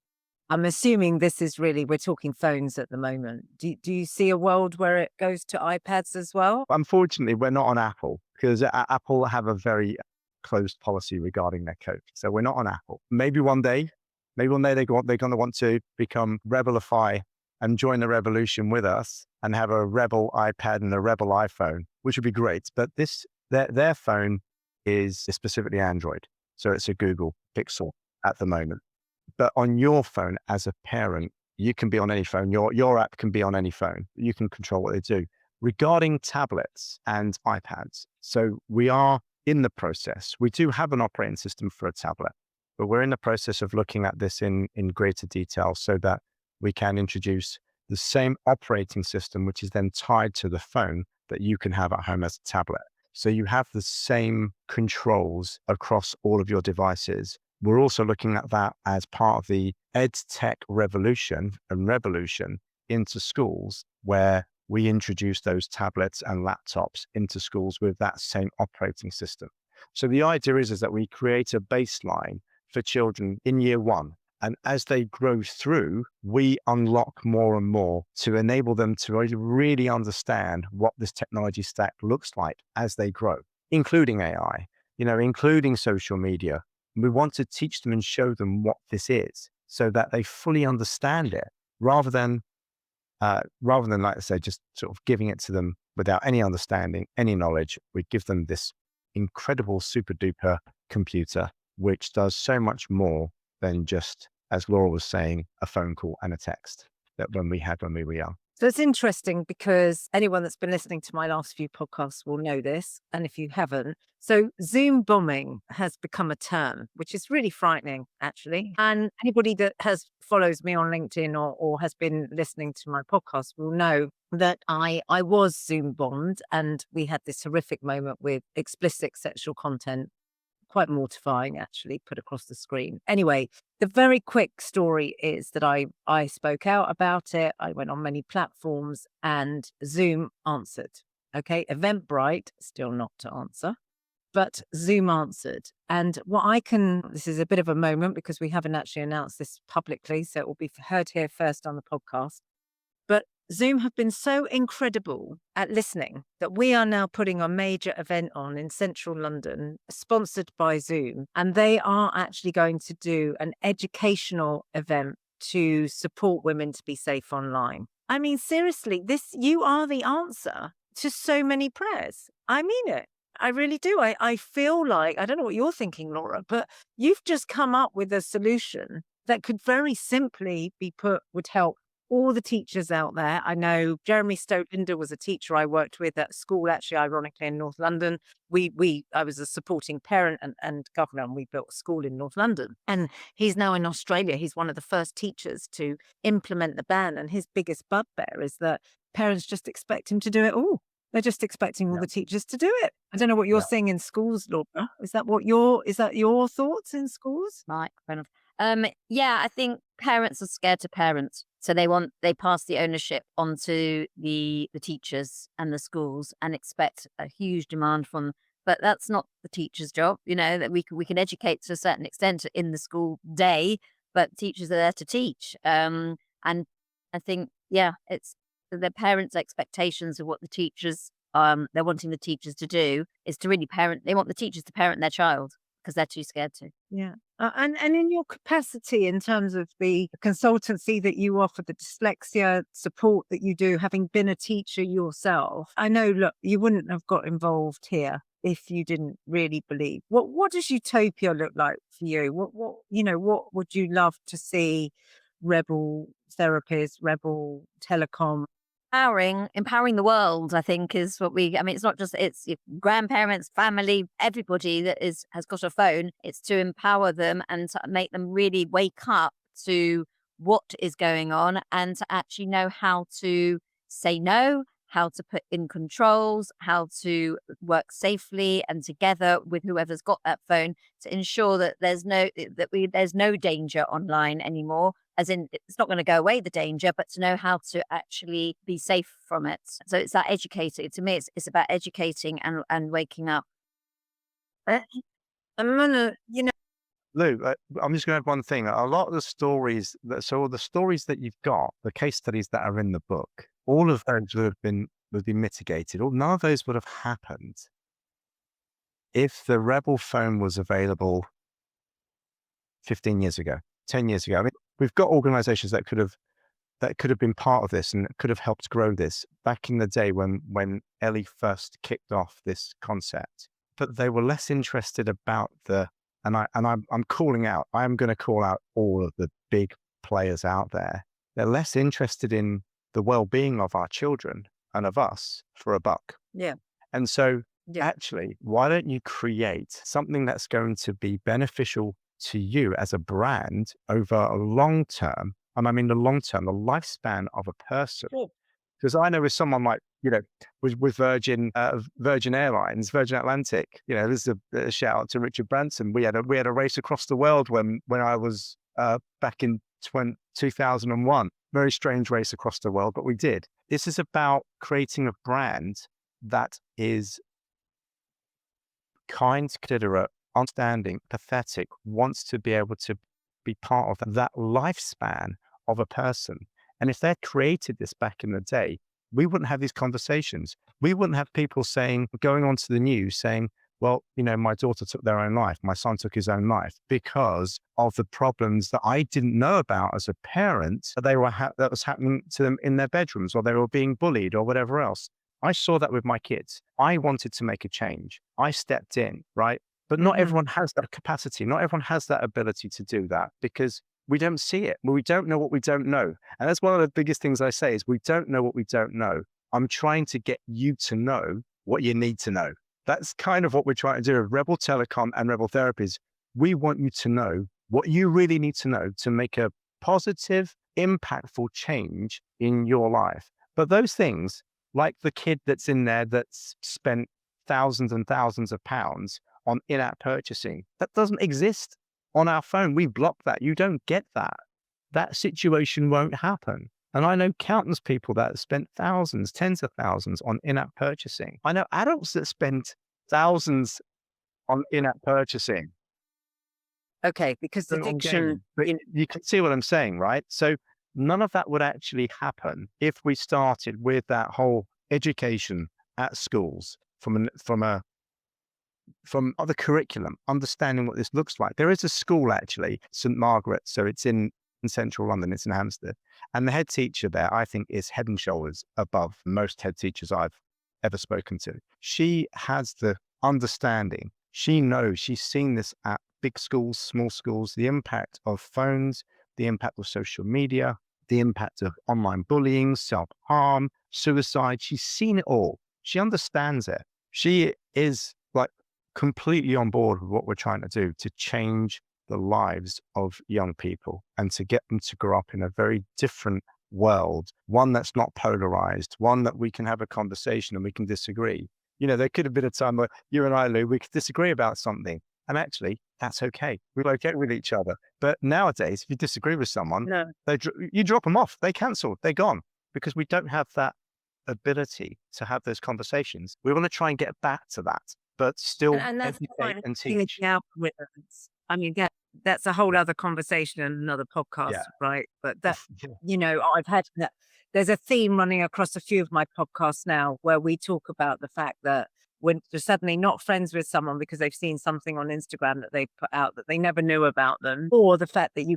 I'm assuming this is really, we're talking phones at the moment. Do you see a world where it goes to iPads as well? Unfortunately, we're not on Apple because Apple have a very closed policy regarding their code. So we're not on Apple. Maybe one day they're going to want to become Rebelify and join the revolution with us and have a Rebel iPad and a Rebel iPhone, which would be great. But their phone is specifically Android. So it's a Google Pixel at the moment. But on your phone as a parent, you can be on any phone. Your app can be on any phone. You can control what they do. Regarding tablets and iPads, so we are in the process. We do have an operating system for a tablet, but we're in the process of looking at this in greater detail so that we can introduce the same operating system, which is then tied to the phone that you can have at home as a tablet. So you have the same controls across all of your devices. We're also looking at that as part of the EdTech revolution and revolution into schools, where we introduce those tablets and laptops into schools with that same operating system. So the idea is that we create a baseline for children in year one. And as they grow through, we unlock more and more to enable them to really understand what this technology stack looks like as they grow, including AI, including social media. We want to teach them and show them what this is so that they fully understand it rather than, like I said, just sort of giving it to them without any understanding, any knowledge. We give them this incredible super duper computer, which does so much more than just, as Laura was saying, a phone call and a text that when we were young. So it's interesting because anyone that's been listening to my last few podcasts will know this. And if you haven't, so Zoom bombing has become a term, which is really frightening, actually. And anybody that follows me on LinkedIn or has been listening to my podcast will know that I was Zoom bombed, and we had this horrific moment with explicit sexual content. Quite mortifying, actually, put across the screen. Anyway, the very quick story is that I spoke out about it. I went on many platforms and Zoom answered. Okay, Eventbrite, still not to answer, but Zoom answered. And this is a bit of a moment because we haven't actually announced this publicly, so it will be heard here first on the podcast. But Zoom have been so incredible at listening that we are now putting a major event on in central London, sponsored by Zoom. And they are actually going to do an educational event to support women to be safe online. I mean, seriously, you are the answer to so many prayers. I mean it. I really do. I feel like, I don't know what you're thinking, Laura, but you've just come up with a solution that could very simply would help all the teachers out there. I know Jeremy Stoke-Linder was a teacher I worked with at school, actually, ironically, in North London. I was a supporting parent and governor, and we built a school in North London. And he's now in Australia. He's one of the first teachers to implement the ban. And his biggest bugbear is that parents just expect him to do it all. They're just expecting all the teachers to do it. I don't know what you're seeing in schools, Laura. Is that your thoughts in schools? Right. Yeah, I think parents are scared to parent. So they pass the ownership onto the teachers and the schools and expect a huge demand from, but that's not the teacher's job, that we can educate to a certain extent in the school day, but teachers are there to teach. And I think, it's the parents' expectations of what the teachers they're wanting the teachers to do is to really parent. They want the teachers to parent their child because they're too scared to. Yeah. And in your capacity in terms of the consultancy that you offer, the dyslexia support that you do, having been a teacher yourself, I know, look, you wouldn't have got involved here if you didn't really believe. What does utopia look like for you? What would you love to see Rebel therapists, Rebel Telecom? Empowering the world, I think, is what I mean, it's not just, it's your grandparents, family, everybody that has got a phone. It's to empower them and to make them really wake up to what is going on and to actually know how to say no, how to put in controls, how to work safely and together with whoever's got that phone to ensure that there's no danger online anymore. As in, it's not going to go away, the danger, but to know how to actually be safe from it. So it's that educating. To me, it's about educating and waking up. I'm gonna, Lou, I'm just going to add one thing. A lot of the stories, the stories that you've got, the case studies that are in the book, all of those would have been mitigated. None of those would have happened if the Rebel phone was available 15 years ago, 10 years ago. I mean, we've got organizations that could have been part of this and could have helped grow this back in the day when Ellie first kicked off this concept. But they were less interested about I'm calling out, I am going to call out all of the big players out there. They're less interested in the well-being of our children and of us for a buck. Yeah. And so Yeah. actually, why don't you create something that's going to be beneficial to you as a brand over a long term? And I mean the long term, the lifespan of a person. Because I know with someone like, with Virgin Airlines, Virgin Atlantic, this is a shout out to Richard Branson. We had a race across the world when I was back in 2001. Very strange race across the world, but we did. This is about creating a brand that is kind, considerate, understanding, empathetic, wants to be able to be part of that lifespan of a person. And if they created this back in the day, we wouldn't have these conversations. We wouldn't have people going onto the news saying, well, my daughter took their own life. My son took his own life because of the problems that I didn't know about as a parent that was happening to them in their bedrooms, or they were being bullied or whatever else. I saw that with my kids. I wanted to make a change. I stepped in, right? But not everyone has that capacity. Not everyone has that ability to do that because we don't see it. We don't know what we don't know. And that's one of the biggest things I say is we don't know what we don't know. I'm trying to get you to know what you need to know. That's kind of what we're trying to do with Rebel Telecom and Rebel Therapies. We want you to know what you really need to know to make a positive, impactful change in your life. But those things, like the kid that's in there that's spent thousands and thousands of pounds on in-app purchasing, that doesn't exist on our phone. We block that. You don't get that. That situation won't happen. And I know countless people that have spent thousands, tens of thousands on in-app purchasing. I know adults that spend thousands on in-app purchasing. Okay, because addiction. You can see what I'm saying, right? So none of that would actually happen if we started with that whole education at schools from other curriculum, understanding what this looks like. There is a school actually, St. Margaret, so it's in central London, it's in Hampstead. And the head teacher there, I think, is head and shoulders above most head teachers I've ever spoken to. She has the understanding. She knows, she's seen this at big schools, small schools, the impact of phones, the impact of social media, the impact of online bullying, self-harm, suicide. She's seen it all. She understands it. She is completely on board with what we're trying to do to change the lives of young people and to get them to grow up in a very different world, one that's not polarized, one that we can have a conversation and we can disagree. There could have been a time where you and I, Lou, we could disagree about something. And actually, that's okay. We're okay with each other. But nowadays, if you disagree with someone, you drop them off. They cancel. They're gone because we don't have that ability to have those conversations. We want to try and get back to that, but still And that's educate and the teach. algorithms. I mean, that's a whole other conversation and another podcast, Yeah. right? But that, Yeah. I've had that. There's a theme running across a few of my podcasts now where we talk about the fact that when you're suddenly not friends with someone because they've seen something on Instagram that they put out that they never knew about them, or the fact that you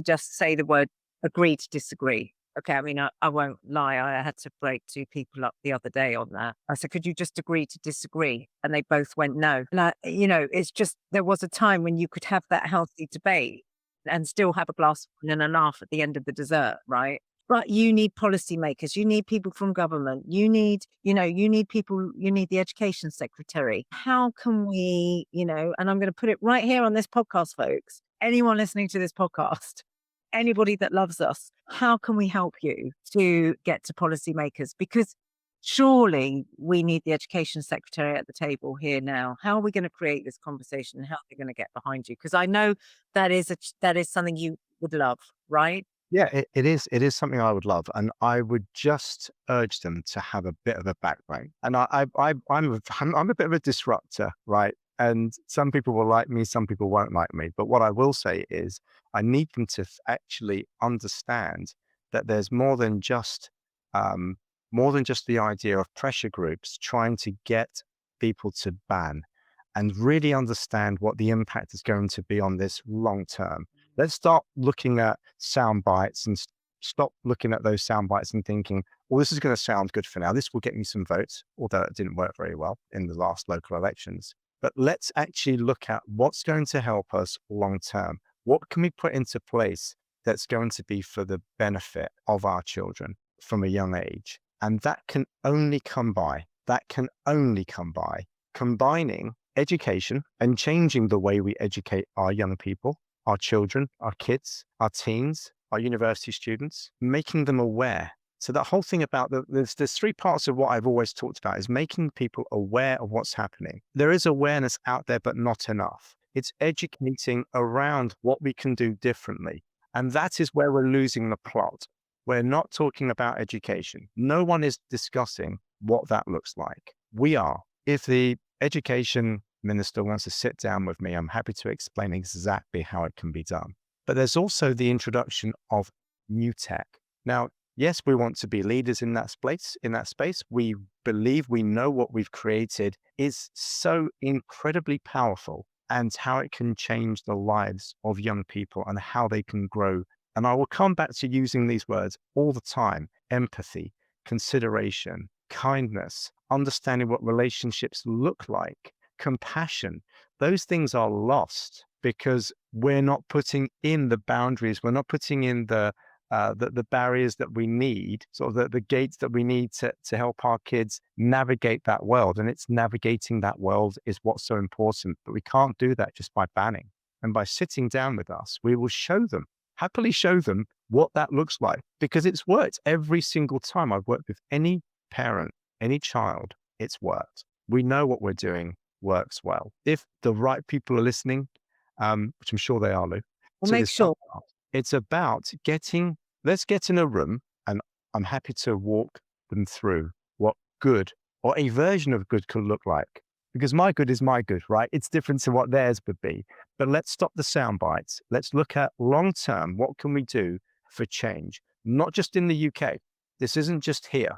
just say the word agree to disagree. Okay, I mean, I won't lie. I had to break two people up the other day on that. I said, could you just agree to disagree? And they both went no. And it's just, there was a time when you could have that healthy debate and still have a glass of wine and a laugh at the end of the dessert, right? But you need policymakers, you need people from government, you need people, you need the education secretary. How can we, and I'm going to put it right here on this podcast, folks, anyone listening to this podcast, anybody that loves us, how can we help you to get to policymakers? Because surely we need the education secretary at the table here now. How are we going to create this conversation? How are they going to get behind you? Because I know that is something you would love, right? Yeah, it is. It is something I would love, and I would just urge them to have a bit of a backbone. And I'm a bit of a disruptor, right? And some people will like me, some people won't like me. But what I will say is, I need them to actually understand that there's more than just the idea of pressure groups trying to get people to ban, and really understand what the impact is going to be on this long term. Let's start looking at sound bites and stop looking at those sound bites and thinking, well, this is going to sound good for now. This will get me some votes, although it didn't work very well in the last local elections. But let's actually look at what's going to help us long term. What can we put into place that's going to be for the benefit of our children from a young age? And that can only come by combining education and changing the way we educate our young people, our children, our kids, our teens, our university students, making them aware. So that whole thing about there's three parts of what I've always talked about is making people aware of what's happening. There is awareness out there, but not enough. It's educating around what we can do differently. And that is where we're losing the plot. We're not talking about education. No one is discussing what that looks like. We are. If the education minister wants to sit down with me, I'm happy to explain exactly how it can be done. But there's also the introduction of new tech. Now, yes, we want to be leaders in that space. We believe we know what we've created is so incredibly powerful, and how it can change the lives of young people and how they can grow. And I will come back to using these words all the time: empathy, consideration, kindness, understanding what relationships look like, compassion. Those things are lost because we're not putting in the boundaries. We're not putting in the barriers that we need, sort of the gates that we need to help our kids navigate that world. And it's navigating that world is what's so important. But we can't do that just by banning. And by sitting down with us, we will happily show them what that looks like, because it's worked every single time I've worked with any parent, any child. It's worked. We know what we're doing works well. If the right people are listening, which I'm sure they are, Lou. We'll make sure. It's about let's get in a room, and I'm happy to walk them through what good or a version of good could look like. Because my good is my good, right? It's different to what theirs would be. But let's stop the sound bites. Let's look at long term, what can we do for change? Not just in the UK. This isn't just here.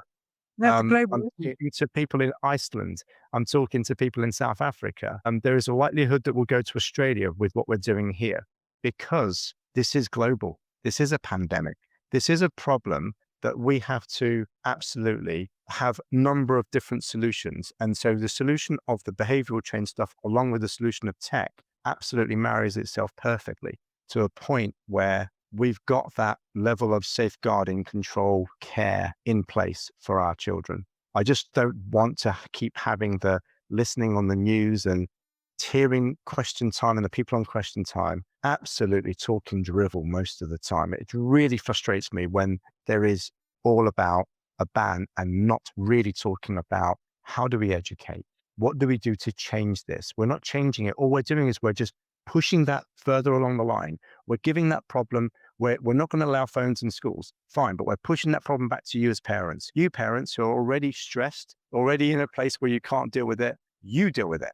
That's I'm global. talking to people in Iceland. I'm talking to people in South Africa. And there is a likelihood that we'll go to Australia with what we're doing here, because this is global. This is a pandemic. This is a problem that we have to absolutely have a number of different solutions. And so the solution of the behavioral change stuff, along with the solution of tech, absolutely marries itself perfectly to a point where we've got that level of safeguarding, control, care in place for our children. I just don't want to keep having the listening on the news and hearing Question Time and the people on Question Time absolutely talking drivel most of the time. It really frustrates me when there is all about a ban and not really talking about how do we educate? What do we do to change this? We're not changing it. All we're doing is we're just pushing that further along the line. We're giving that problem, we're not going to allow phones in schools. Fine, but we're pushing that problem back to you as parents. You parents who are already stressed, already in a place where you can't deal with it, you deal with it.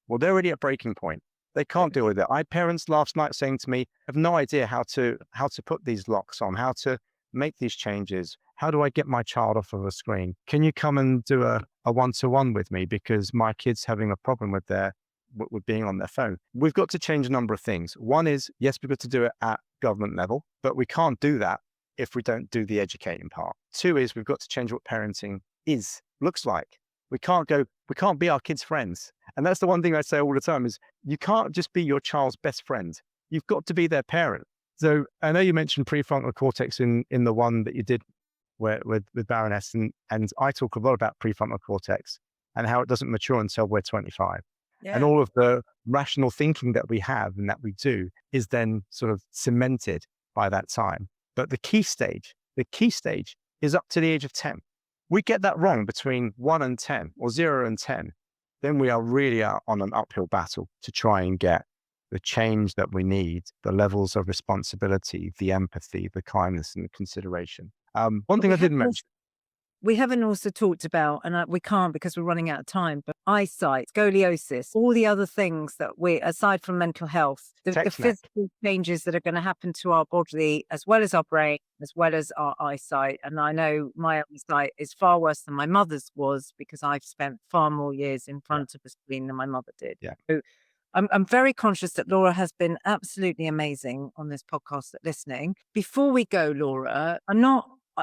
Well, they're already at breaking point. They can't deal with it. I had parents last night saying to me, I have no idea how to put these locks on, how to make these changes. How do I get my child off of a screen? Can you come and do a one-to-one with me because my kid's having a problem with with being on their phone? We've got to change a number of things. One is, yes, we've got to do it at government level, but we can't do that if we don't do the educating part. Two is we've got to change what parenting looks like. We can't be our kids' friends. And that's the one thing I say all the time is you can't just be your child's best friend. You've got to be their parent. So I know you mentioned prefrontal cortex in the one that you did with Baroness, and I talk a lot about prefrontal cortex and how it doesn't mature until we're 25. Yeah. And all of the rational thinking that we have and that we do is then sort of cemented by that time. But the key stage is up to the age of 10. We get that wrong between 1 and 10 or 0 and 10, then we are really on an uphill battle to try and get the change that we need, the levels of responsibility, the empathy, the kindness, and the consideration. One thing I didn't mention. We haven't also talked about, and we can't because we're running out of time, but eyesight, scoliosis, all the other things that aside from mental health, the physical changes that are going to happen to our body, as well as our brain, as well as our eyesight. And I know my eyesight is far worse than my mother's was because I've spent far more years in front of a screen than my mother did. Yeah. So I'm very conscious that Laura has been absolutely amazing on this podcast at listening. Before we go, Laura,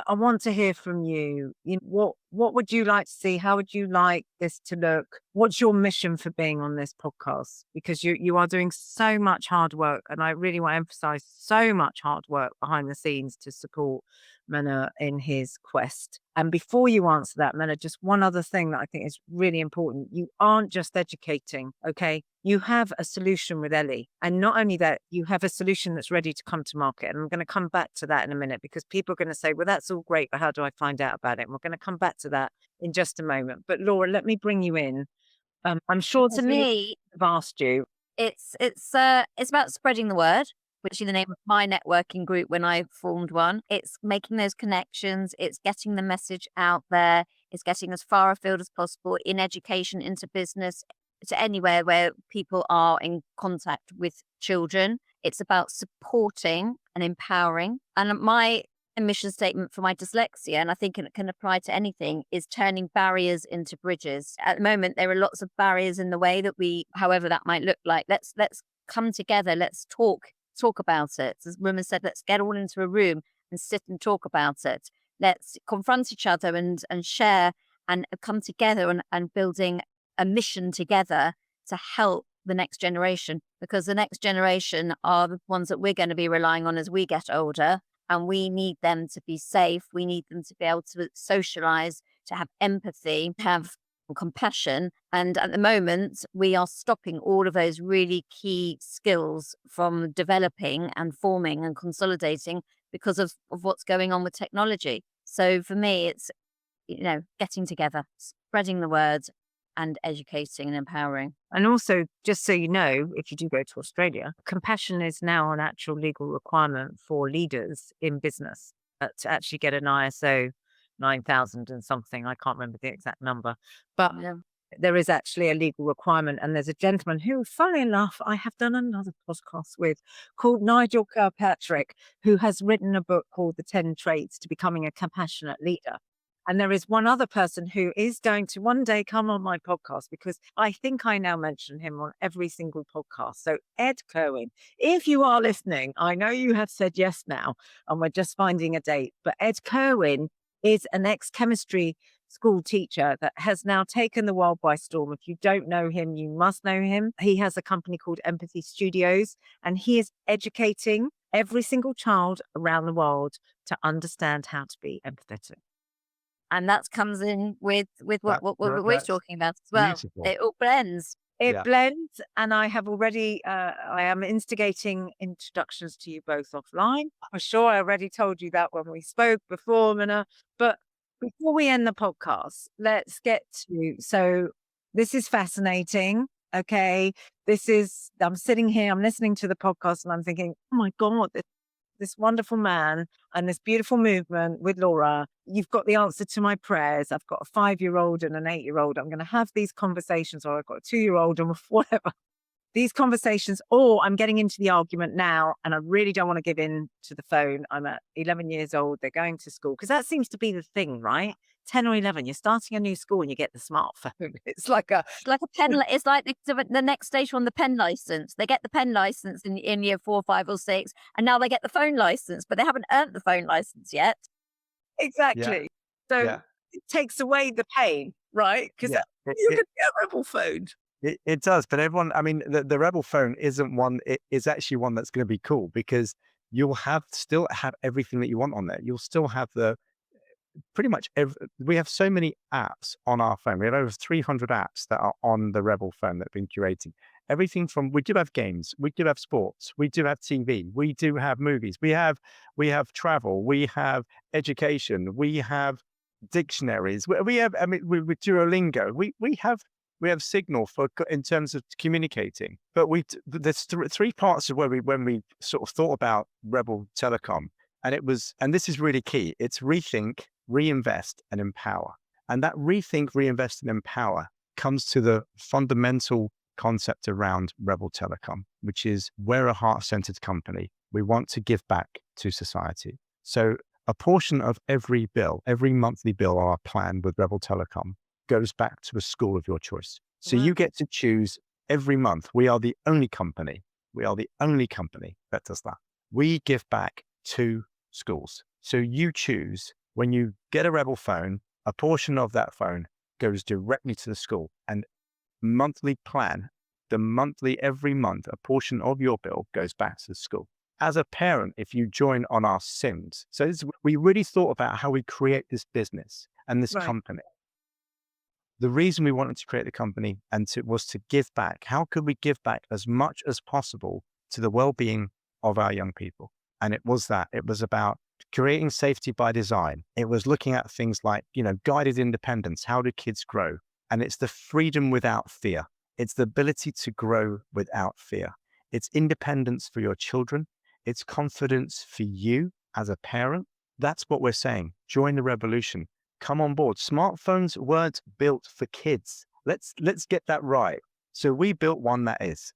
I want to hear from you. What would you like to see? How would you like this to look? What's your mission for being on this podcast? Because you are doing so much hard work, and I really want to emphasize so much hard work behind the scenes to support Munur in his quest. And before you answer that, Munur, just one other thing that I think is really important. You aren't just educating, okay? You have a solution with Ellie. And not only that, you have a solution that's ready to come to market. And I'm going to come back to that in a minute because people are going to say, well, that's all great, but how do I find out about it? And we're going to come back to that in just a moment. But Laura, let me bring you in. I'm sure to me, I've asked you. It's about spreading the word, which is the name of my networking group when I formed one. It's making those connections. It's getting the message out there. It's getting as far afield as possible in education, into business, to anywhere where people are in contact with children. It's about supporting and empowering. And my mission statement for my dyslexia, and I think it can apply to anything, is turning barriers into bridges. At the moment, there are lots of barriers in the way that however that might look like. Let's come together. Let's talk about it. As women said, let's get all into a room and sit and talk about it. Let's confront each other and share and come together and building a mission together to help the next generation, because the next generation are the ones that we're going to be relying on as we get older. And we need them to be safe. We need them to be able to socialize, to have empathy, have compassion. And at the moment, we are stopping all of those really key skills from developing and forming and consolidating because of what's going on with technology. So for me, it's, getting together, spreading the word, and educating and empowering. And also, just so you know, if you do go to Australia, compassion is now an actual legal requirement for leaders in business to actually get an ISO 9000 and something. I can't remember the exact number, but there is actually a legal requirement. And there's a gentleman who, funnily enough, I have done another podcast with, called Nigel Kirkpatrick, who has written a book called The 10 Traits to Becoming a Compassionate Leader. And there is one other person who is going to one day come on my podcast, because I think I now mention him on every single podcast. So Ed Kerwin, if you are listening, I know you have said yes now, and we're just finding a date, but Ed Kerwin is an ex-chemistry school teacher that has now taken the world by storm. If you don't know him, you must know him. He has a company called Empathy Studios, and he is educating every single child around the world to understand how to be empathetic. And that comes in with what we're talking about as well. Beautiful. It all blends. It blends, and I have already, I am instigating introductions to you both offline. I'm sure I already told you that when we spoke before, Munur. But before we end the podcast, let's get to, so this is fascinating, okay? I'm sitting here, I'm listening to the podcast, and I'm thinking, oh my God, this wonderful man and this beautiful movement with Laura. You've got the answer to my prayers. I've got a 5-year-old and an 8-year-old. I'm going to have these conversations, or I've got a 2-year-old and whatever. these conversations, or I'm getting into the argument now and I really don't want to give in to the phone. I'm at 11 years old. They're going to school, because that seems to be the thing, right? 10 or 11, you're starting a new school and you get the smartphone. It's like a pen. It's like the next stage on the pen license. They get the pen license in year 4, 5, or 6, and now they get the phone license, but they haven't earned the phone license yet. exactly. So Yeah. it takes away the pain, right? Because Yeah. you could get a Rebel phone. It does, but everyone, I mean, the Rebel phone isn't one, it is actually one that's going to be cool, because you'll still have everything that you want on there. You'll still have pretty much we have so many apps on our phone. We have over 300 apps that are on the Rebel phone that have been curated. Everything from, we do have games, we do have sports, we do have TV, we do have movies, we have travel, we have education, we have dictionaries, we have, I mean, with Duolingo, we have Signal for in terms of communicating. But there's three parts of when we sort of thought about Rebel Telecom, and this is really key. It's rethink, reinvest, and empower. And that rethink, reinvest, and empower comes to the fundamental concept around Rebel Telecom, which is, we're a heart-centered company. We want to give back to society. So a portion of every monthly bill or our plan with Rebel Telecom goes back to a school of your choice. So you get to choose every month. We are the only company that does that. We give back to schools. So you choose, when you get a Rebel phone, a portion of that phone goes directly to the school, and monthly plan, every month, a portion of your bill goes back to the school. As a parent, if you join on our SIMs, so we really thought about how we create this business and this company. The reason we wanted to create the company was to give back. How could we give back as much as possible to the well-being of our young people? And it was about creating safety by design. It was looking at things like, guided independence. How do kids grow? And it's the freedom without fear. It's the ability to grow without fear. It's independence for your children. It's confidence for you as a parent. That's what we're saying. Join the revolution. Come on board. Smartphones weren't built for kids. Let's get that right. So we built one that is.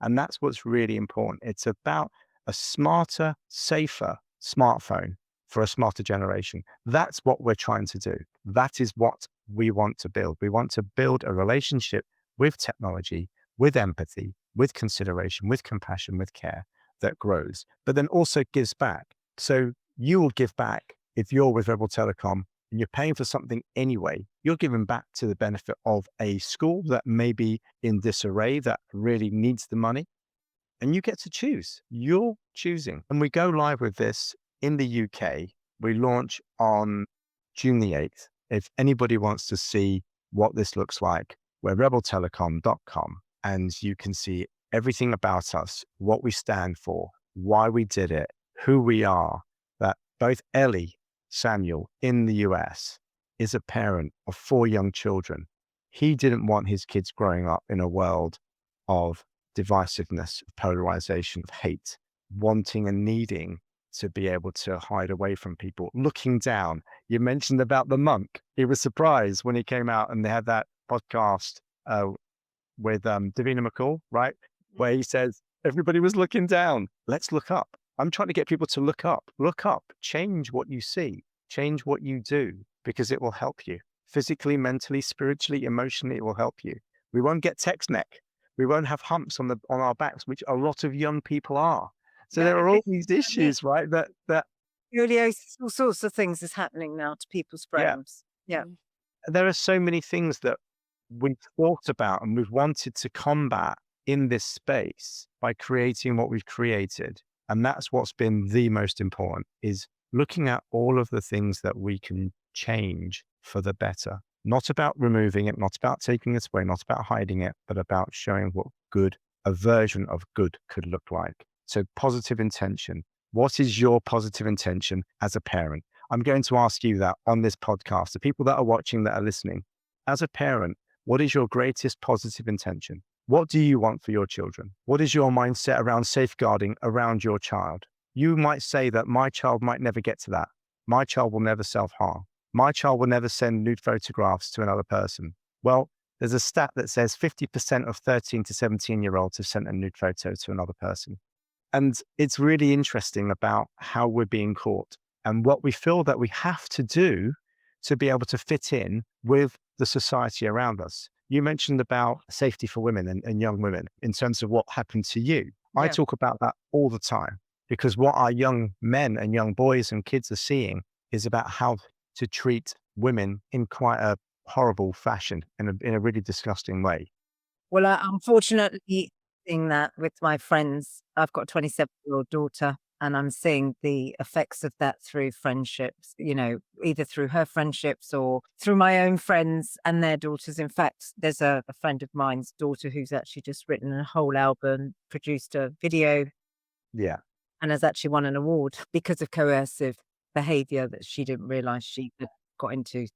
And that's what's really important. It's about a smarter, safer smartphone for a smarter generation. That's what we're trying to do. That is what we want to build. We want to build a relationship with technology, with empathy, with consideration, with compassion, with care, that grows, but then also gives back. So you will give back. If you're with Rebel Telecom and you're paying for something anyway, you're giving back to the benefit of a school that may be in disarray, that really needs the money. And you get to choose. You're choosing. And we go live with this in the UK. We launch on June the 8th. If anybody wants to see what this looks like, we're rebeltelecom.com, and you can see everything about us, what we stand for, why we did it, who we are. That both Ellie Samuel in the US is a parent of 4 young children. He didn't want his kids growing up in a world of divisiveness, polarization, of hate, wanting and needing to be able to hide away from people, looking down. You mentioned about the monk. He was surprised when he came out and they had that podcast with Davina McCall, right? Where he says, everybody was looking down. Let's look up. I'm trying to get people to look up, change what you see, change what you do, because it will help you physically, mentally, spiritually, emotionally. It will help you. We won't get text neck. We won't have humps on our backs, which a lot of young people are. So there are all these issues, right? That Scoliosis, all sorts of things is happening now to people's frames. Yeah. There are so many things that we've thought about and we've wanted to combat in this space by creating what we've created. And that's what's been the most important, is looking at all of the things that we can change for the better. Not about removing it, not about taking it away, not about hiding it, but about showing what a version of good could look like. So positive intention. What is your positive intention as a parent? I'm going to ask you that on this podcast, the people that are watching, that are listening. As a parent, what is your greatest positive intention? What do you want for your children? What is your mindset around safeguarding around your child? You might say that my child might never get to that. My child will never self-harm. My child will never send nude photographs to another person. Well, There's a stat that says 50% of 13 to 17-year-olds have sent a nude photo to another person. And it's really interesting about how we're being caught and what we feel that we have to do to be able to fit in with the society around us. You mentioned about safety for women and young women in terms of what happened to you. I Yeah. talk about that all the time because what our young men and young boys and kids are seeing is about how to treat women in quite a horrible fashion, in a really disgusting way. Well, unfortunately, seeing that with my friends, I've got a 27-year-old daughter, and I'm seeing the effects of that through friendships, either through her friendships or through my own friends and their daughters. In fact, there's a friend of mine's daughter who's actually just written a whole album, produced a video, Yeah. and has actually won an award because of coercive behavior that she didn't realize she had got into.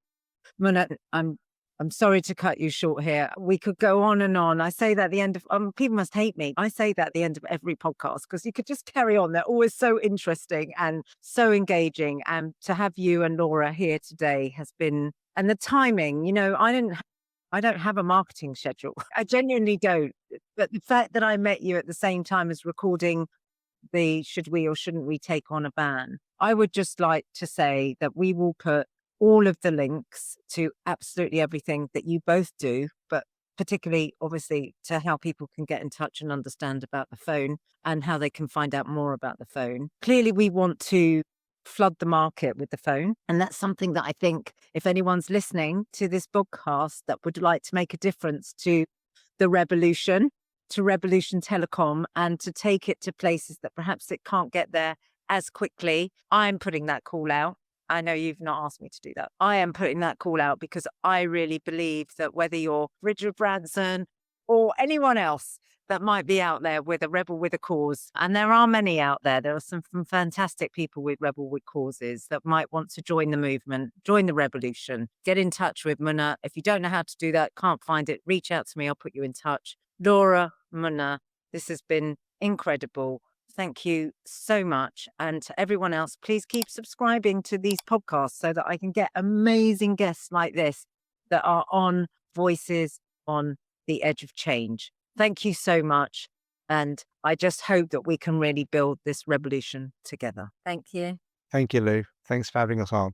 Munur, I'm sorry to cut you short here. We could go on and on. I say that at the end of people must hate me. I say that at the end of every podcast because you could just carry on. They're always so interesting and so engaging. And to have you and Laura here today has been, and the timing, I don't have a marketing schedule. I genuinely don't. But the fact that I met you at the same time as recording the should we or shouldn't we take on a ban, I would just like to say that we will put all of the links to absolutely everything that you both do, but particularly obviously to how people can get in touch and understand about the phone and how they can find out more about the phone. Clearly, we want to flood the market with the phone. And that's something that I think if anyone's listening to this podcast that would like to make a difference to the revolution, to Revolution Telecom, and to take it to places that perhaps it can't get there as quickly, I'm putting that call out. I know you've not asked me to do that. I am putting that call out because I really believe that whether you're Richard Branson or anyone else that might be out there with a rebel with a cause, and there are many out there, there are some fantastic people with rebel with causes that might want to join the movement, join the revolution, get in touch with Munur. If you don't know how to do that, can't find it, reach out to me. I'll put you in touch. Laura, Munur, this has been incredible. Thank you so much. And to everyone else, please keep subscribing to these podcasts so that I can get amazing guests like this that are on Voices on the Edge of Change. Thank you so much. And I just hope that we can really build this revolution together. Thank you. Thank you, Lou. Thanks for having us on.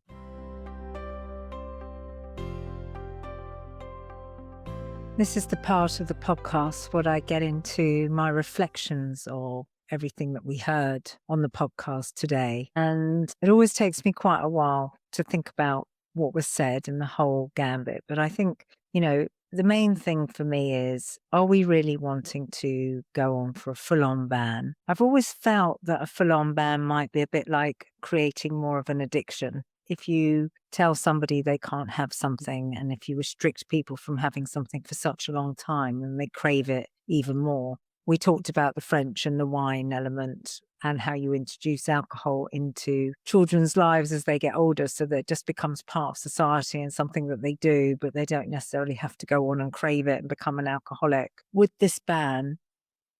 This is the part of the podcast where I get into my reflections or everything that we heard on the podcast today. And it always takes me quite a while to think about what was said and the whole gambit. But I think, the main thing for me is, are we really wanting to go on for a full-on ban? I've always felt that a full-on ban might be a bit like creating more of an addiction. If you tell somebody they can't have something, and if you restrict people from having something for such a long time, then they crave it even more. We talked about the French and the wine element and how you introduce alcohol into children's lives as they get older so that it just becomes part of society and something that they do, but they don't necessarily have to go on and crave it and become an alcoholic. With this ban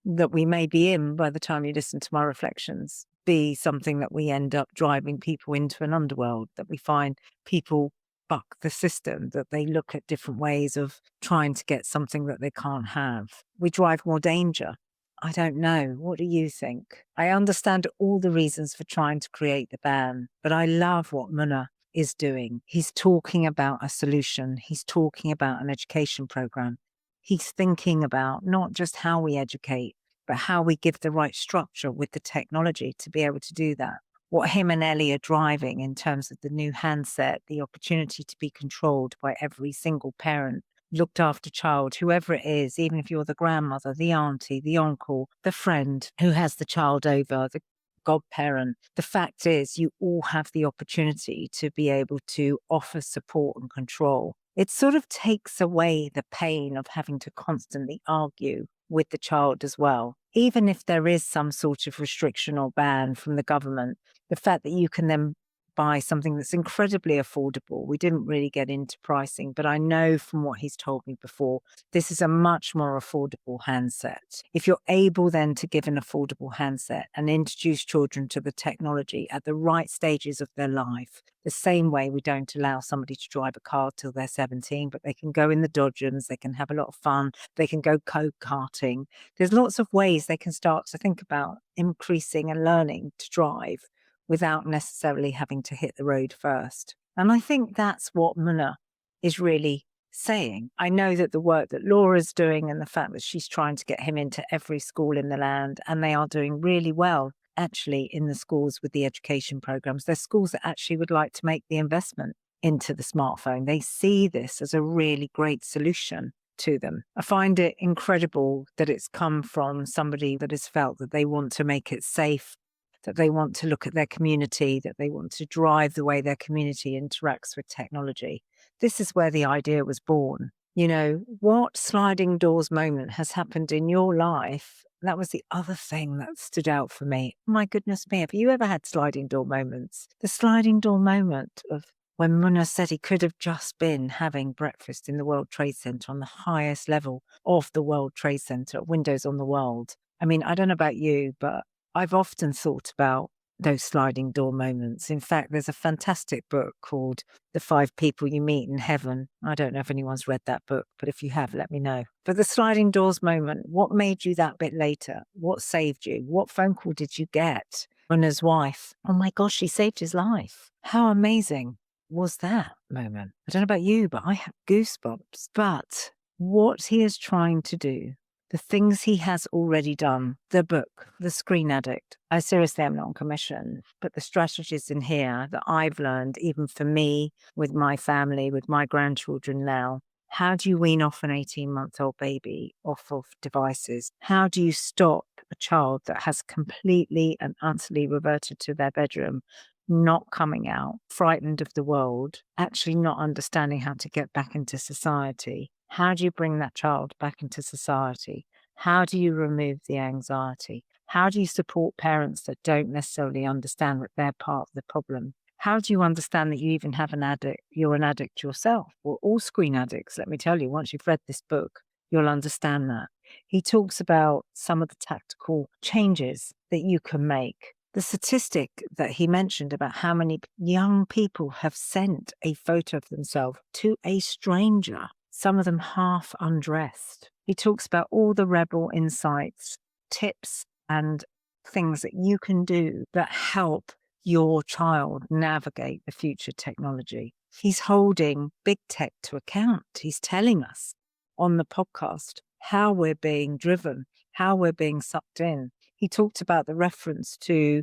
that we may be in by the time you listen to my reflections, be something that we end up driving people into an underworld, that we find people buck the system, that they look at different ways of trying to get something that they can't have. We drive more danger. I don't know. What do you think? I understand all the reasons for trying to create the ban, but I love what Munur is doing. He's talking about a solution. He's talking about an education program. He's thinking about not just how we educate, but how we give the right structure with the technology to be able to do that. What him and Ellie are driving in terms of the new handset, the opportunity to be controlled by every single parent, looked after child, whoever it is, even if you're the grandmother, the auntie, the uncle, the friend who has the child over, the godparent. The fact is, you all have the opportunity to be able to offer support and control. It sort of takes away the pain of having to constantly argue with the child as well. Even if there is some sort of restriction or ban from the government, the fact that you can then buy something that's incredibly affordable. We didn't really get into pricing, but I know from what he's told me before, this is a much more affordable handset. If you're able then to give an affordable handset and introduce children to the technology at the right stages of their life, the same way we don't allow somebody to drive a car till they're 17, but they can go in the Dodgems, they can have a lot of fun, they can go go-karting. There's lots of ways they can start to think about increasing and learning to drive without necessarily having to hit the road first. And I think that's what Munur is really saying. I know that the work that Laura's doing and the fact that she's trying to get him into every school in the land, and they are doing really well actually in the schools with the education programs. There's schools that actually would like to make the investment into the smartphone. They see this as a really great solution to them. I find it incredible that it's come from somebody that has felt that they want to make it safe, that they want to look at their community, that they want to drive the way their community interacts with technology. This is where the idea was born. You know, what sliding doors moment has happened in your life? That was the other thing that stood out for me. My goodness me, have you ever had sliding door moments? The sliding door moment of when Munur said he could have just been having breakfast in the World Trade Center on the highest level of the World Trade Center, windows on the world. I mean, I don't know about you, but I've often thought about those sliding door moments. In fact, there's a fantastic book called The 5 People You Meet in Heaven. I don't know if anyone's read that book, but if you have, let me know. But the sliding doors moment, what made you that bit later? What saved you? What phone call did you get? Munur's wife, oh my gosh, she saved his life. How amazing was that moment? I don't know about you, but I have goosebumps. But what he is trying to do, the things he has already done, the book, The Screen Addict. I seriously am not on commission, but the strategies in here that I've learned, even for me, with my family, with my grandchildren now. How do you wean off an 18-month-old baby off of devices? How do you stop a child that has completely and utterly reverted to their bedroom, not coming out, frightened of the world, actually not understanding how to get back into society? How do you bring that child back into society? How do you remove the anxiety? How do you support parents that don't necessarily understand that they're part of the problem? How do you understand that you even have an addict? You're an addict yourself. We're all screen addicts, let me tell you. Once you've read this book, you'll understand that. He talks about some of the tactical changes that you can make. The statistic that he mentioned about how many young people have sent a photo of themselves to a stranger, some of them half undressed. He talks about all the Rebel insights, tips, and things that you can do that help your child navigate the future technology. He's holding big tech to account. He's telling us on the podcast how we're being driven, how we're being sucked in. He talked about the reference to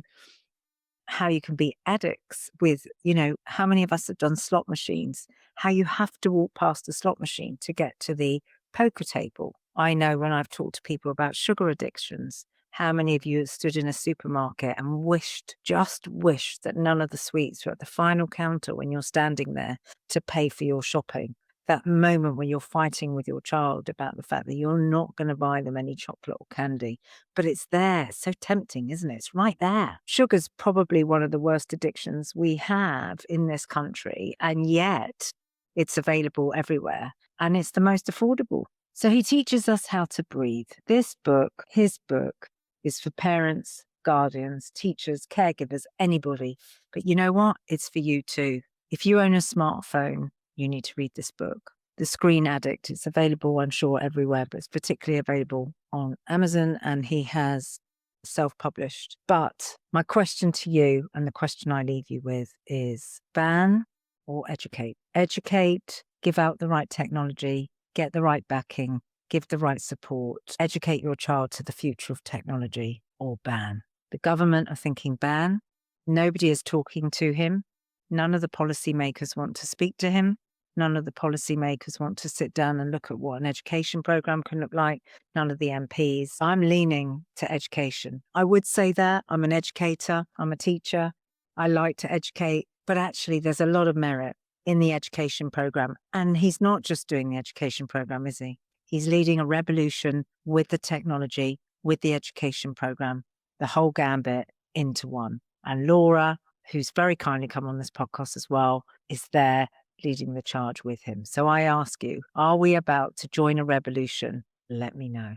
how you can be addicts with, you know, how many of us have done slot machines, how you have to walk past the slot machine to get to the poker table. I know when I've talked to people about sugar addictions, how many of you have stood in a supermarket and just wished that none of the sweets were at the final counter when you're standing there to pay for your shopping. That moment when you're fighting with your child about the fact that you're not going to buy them any chocolate or candy, but it's there. It's so tempting, isn't it? It's right there. Sugar's probably one of the worst addictions we have in this country, and yet it's available everywhere, and it's the most affordable. So he teaches us how to breathe. This book, his book, is for parents, guardians, teachers, caregivers, anybody. But you know what? It's for you too. If you own a smartphone, you need to read this book, The Screen Addict. It's available, I'm sure, everywhere, but it's particularly available on Amazon, and he has self-published. But my question to you, and the question I leave you with, is ban or educate? Educate, give out the right technology, get the right backing, give the right support, educate your child to the future of technology, or ban. The government are thinking ban. Nobody is talking to him. None of the policymakers want to speak to him. None of the policymakers want to sit down and look at what an education program can look like. None of the MPs. I'm leaning to education. I would say that. I'm an educator. I'm a teacher. I like to educate. But actually, there's a lot of merit in the education program. And he's not just doing the education program, is he? He's leading a revolution with the technology, with the education program, the whole gambit into one. And Laura who's very kindly come on this podcast as well, is there leading the charge with him. So I ask you, are we about to join a revolution? Let me know.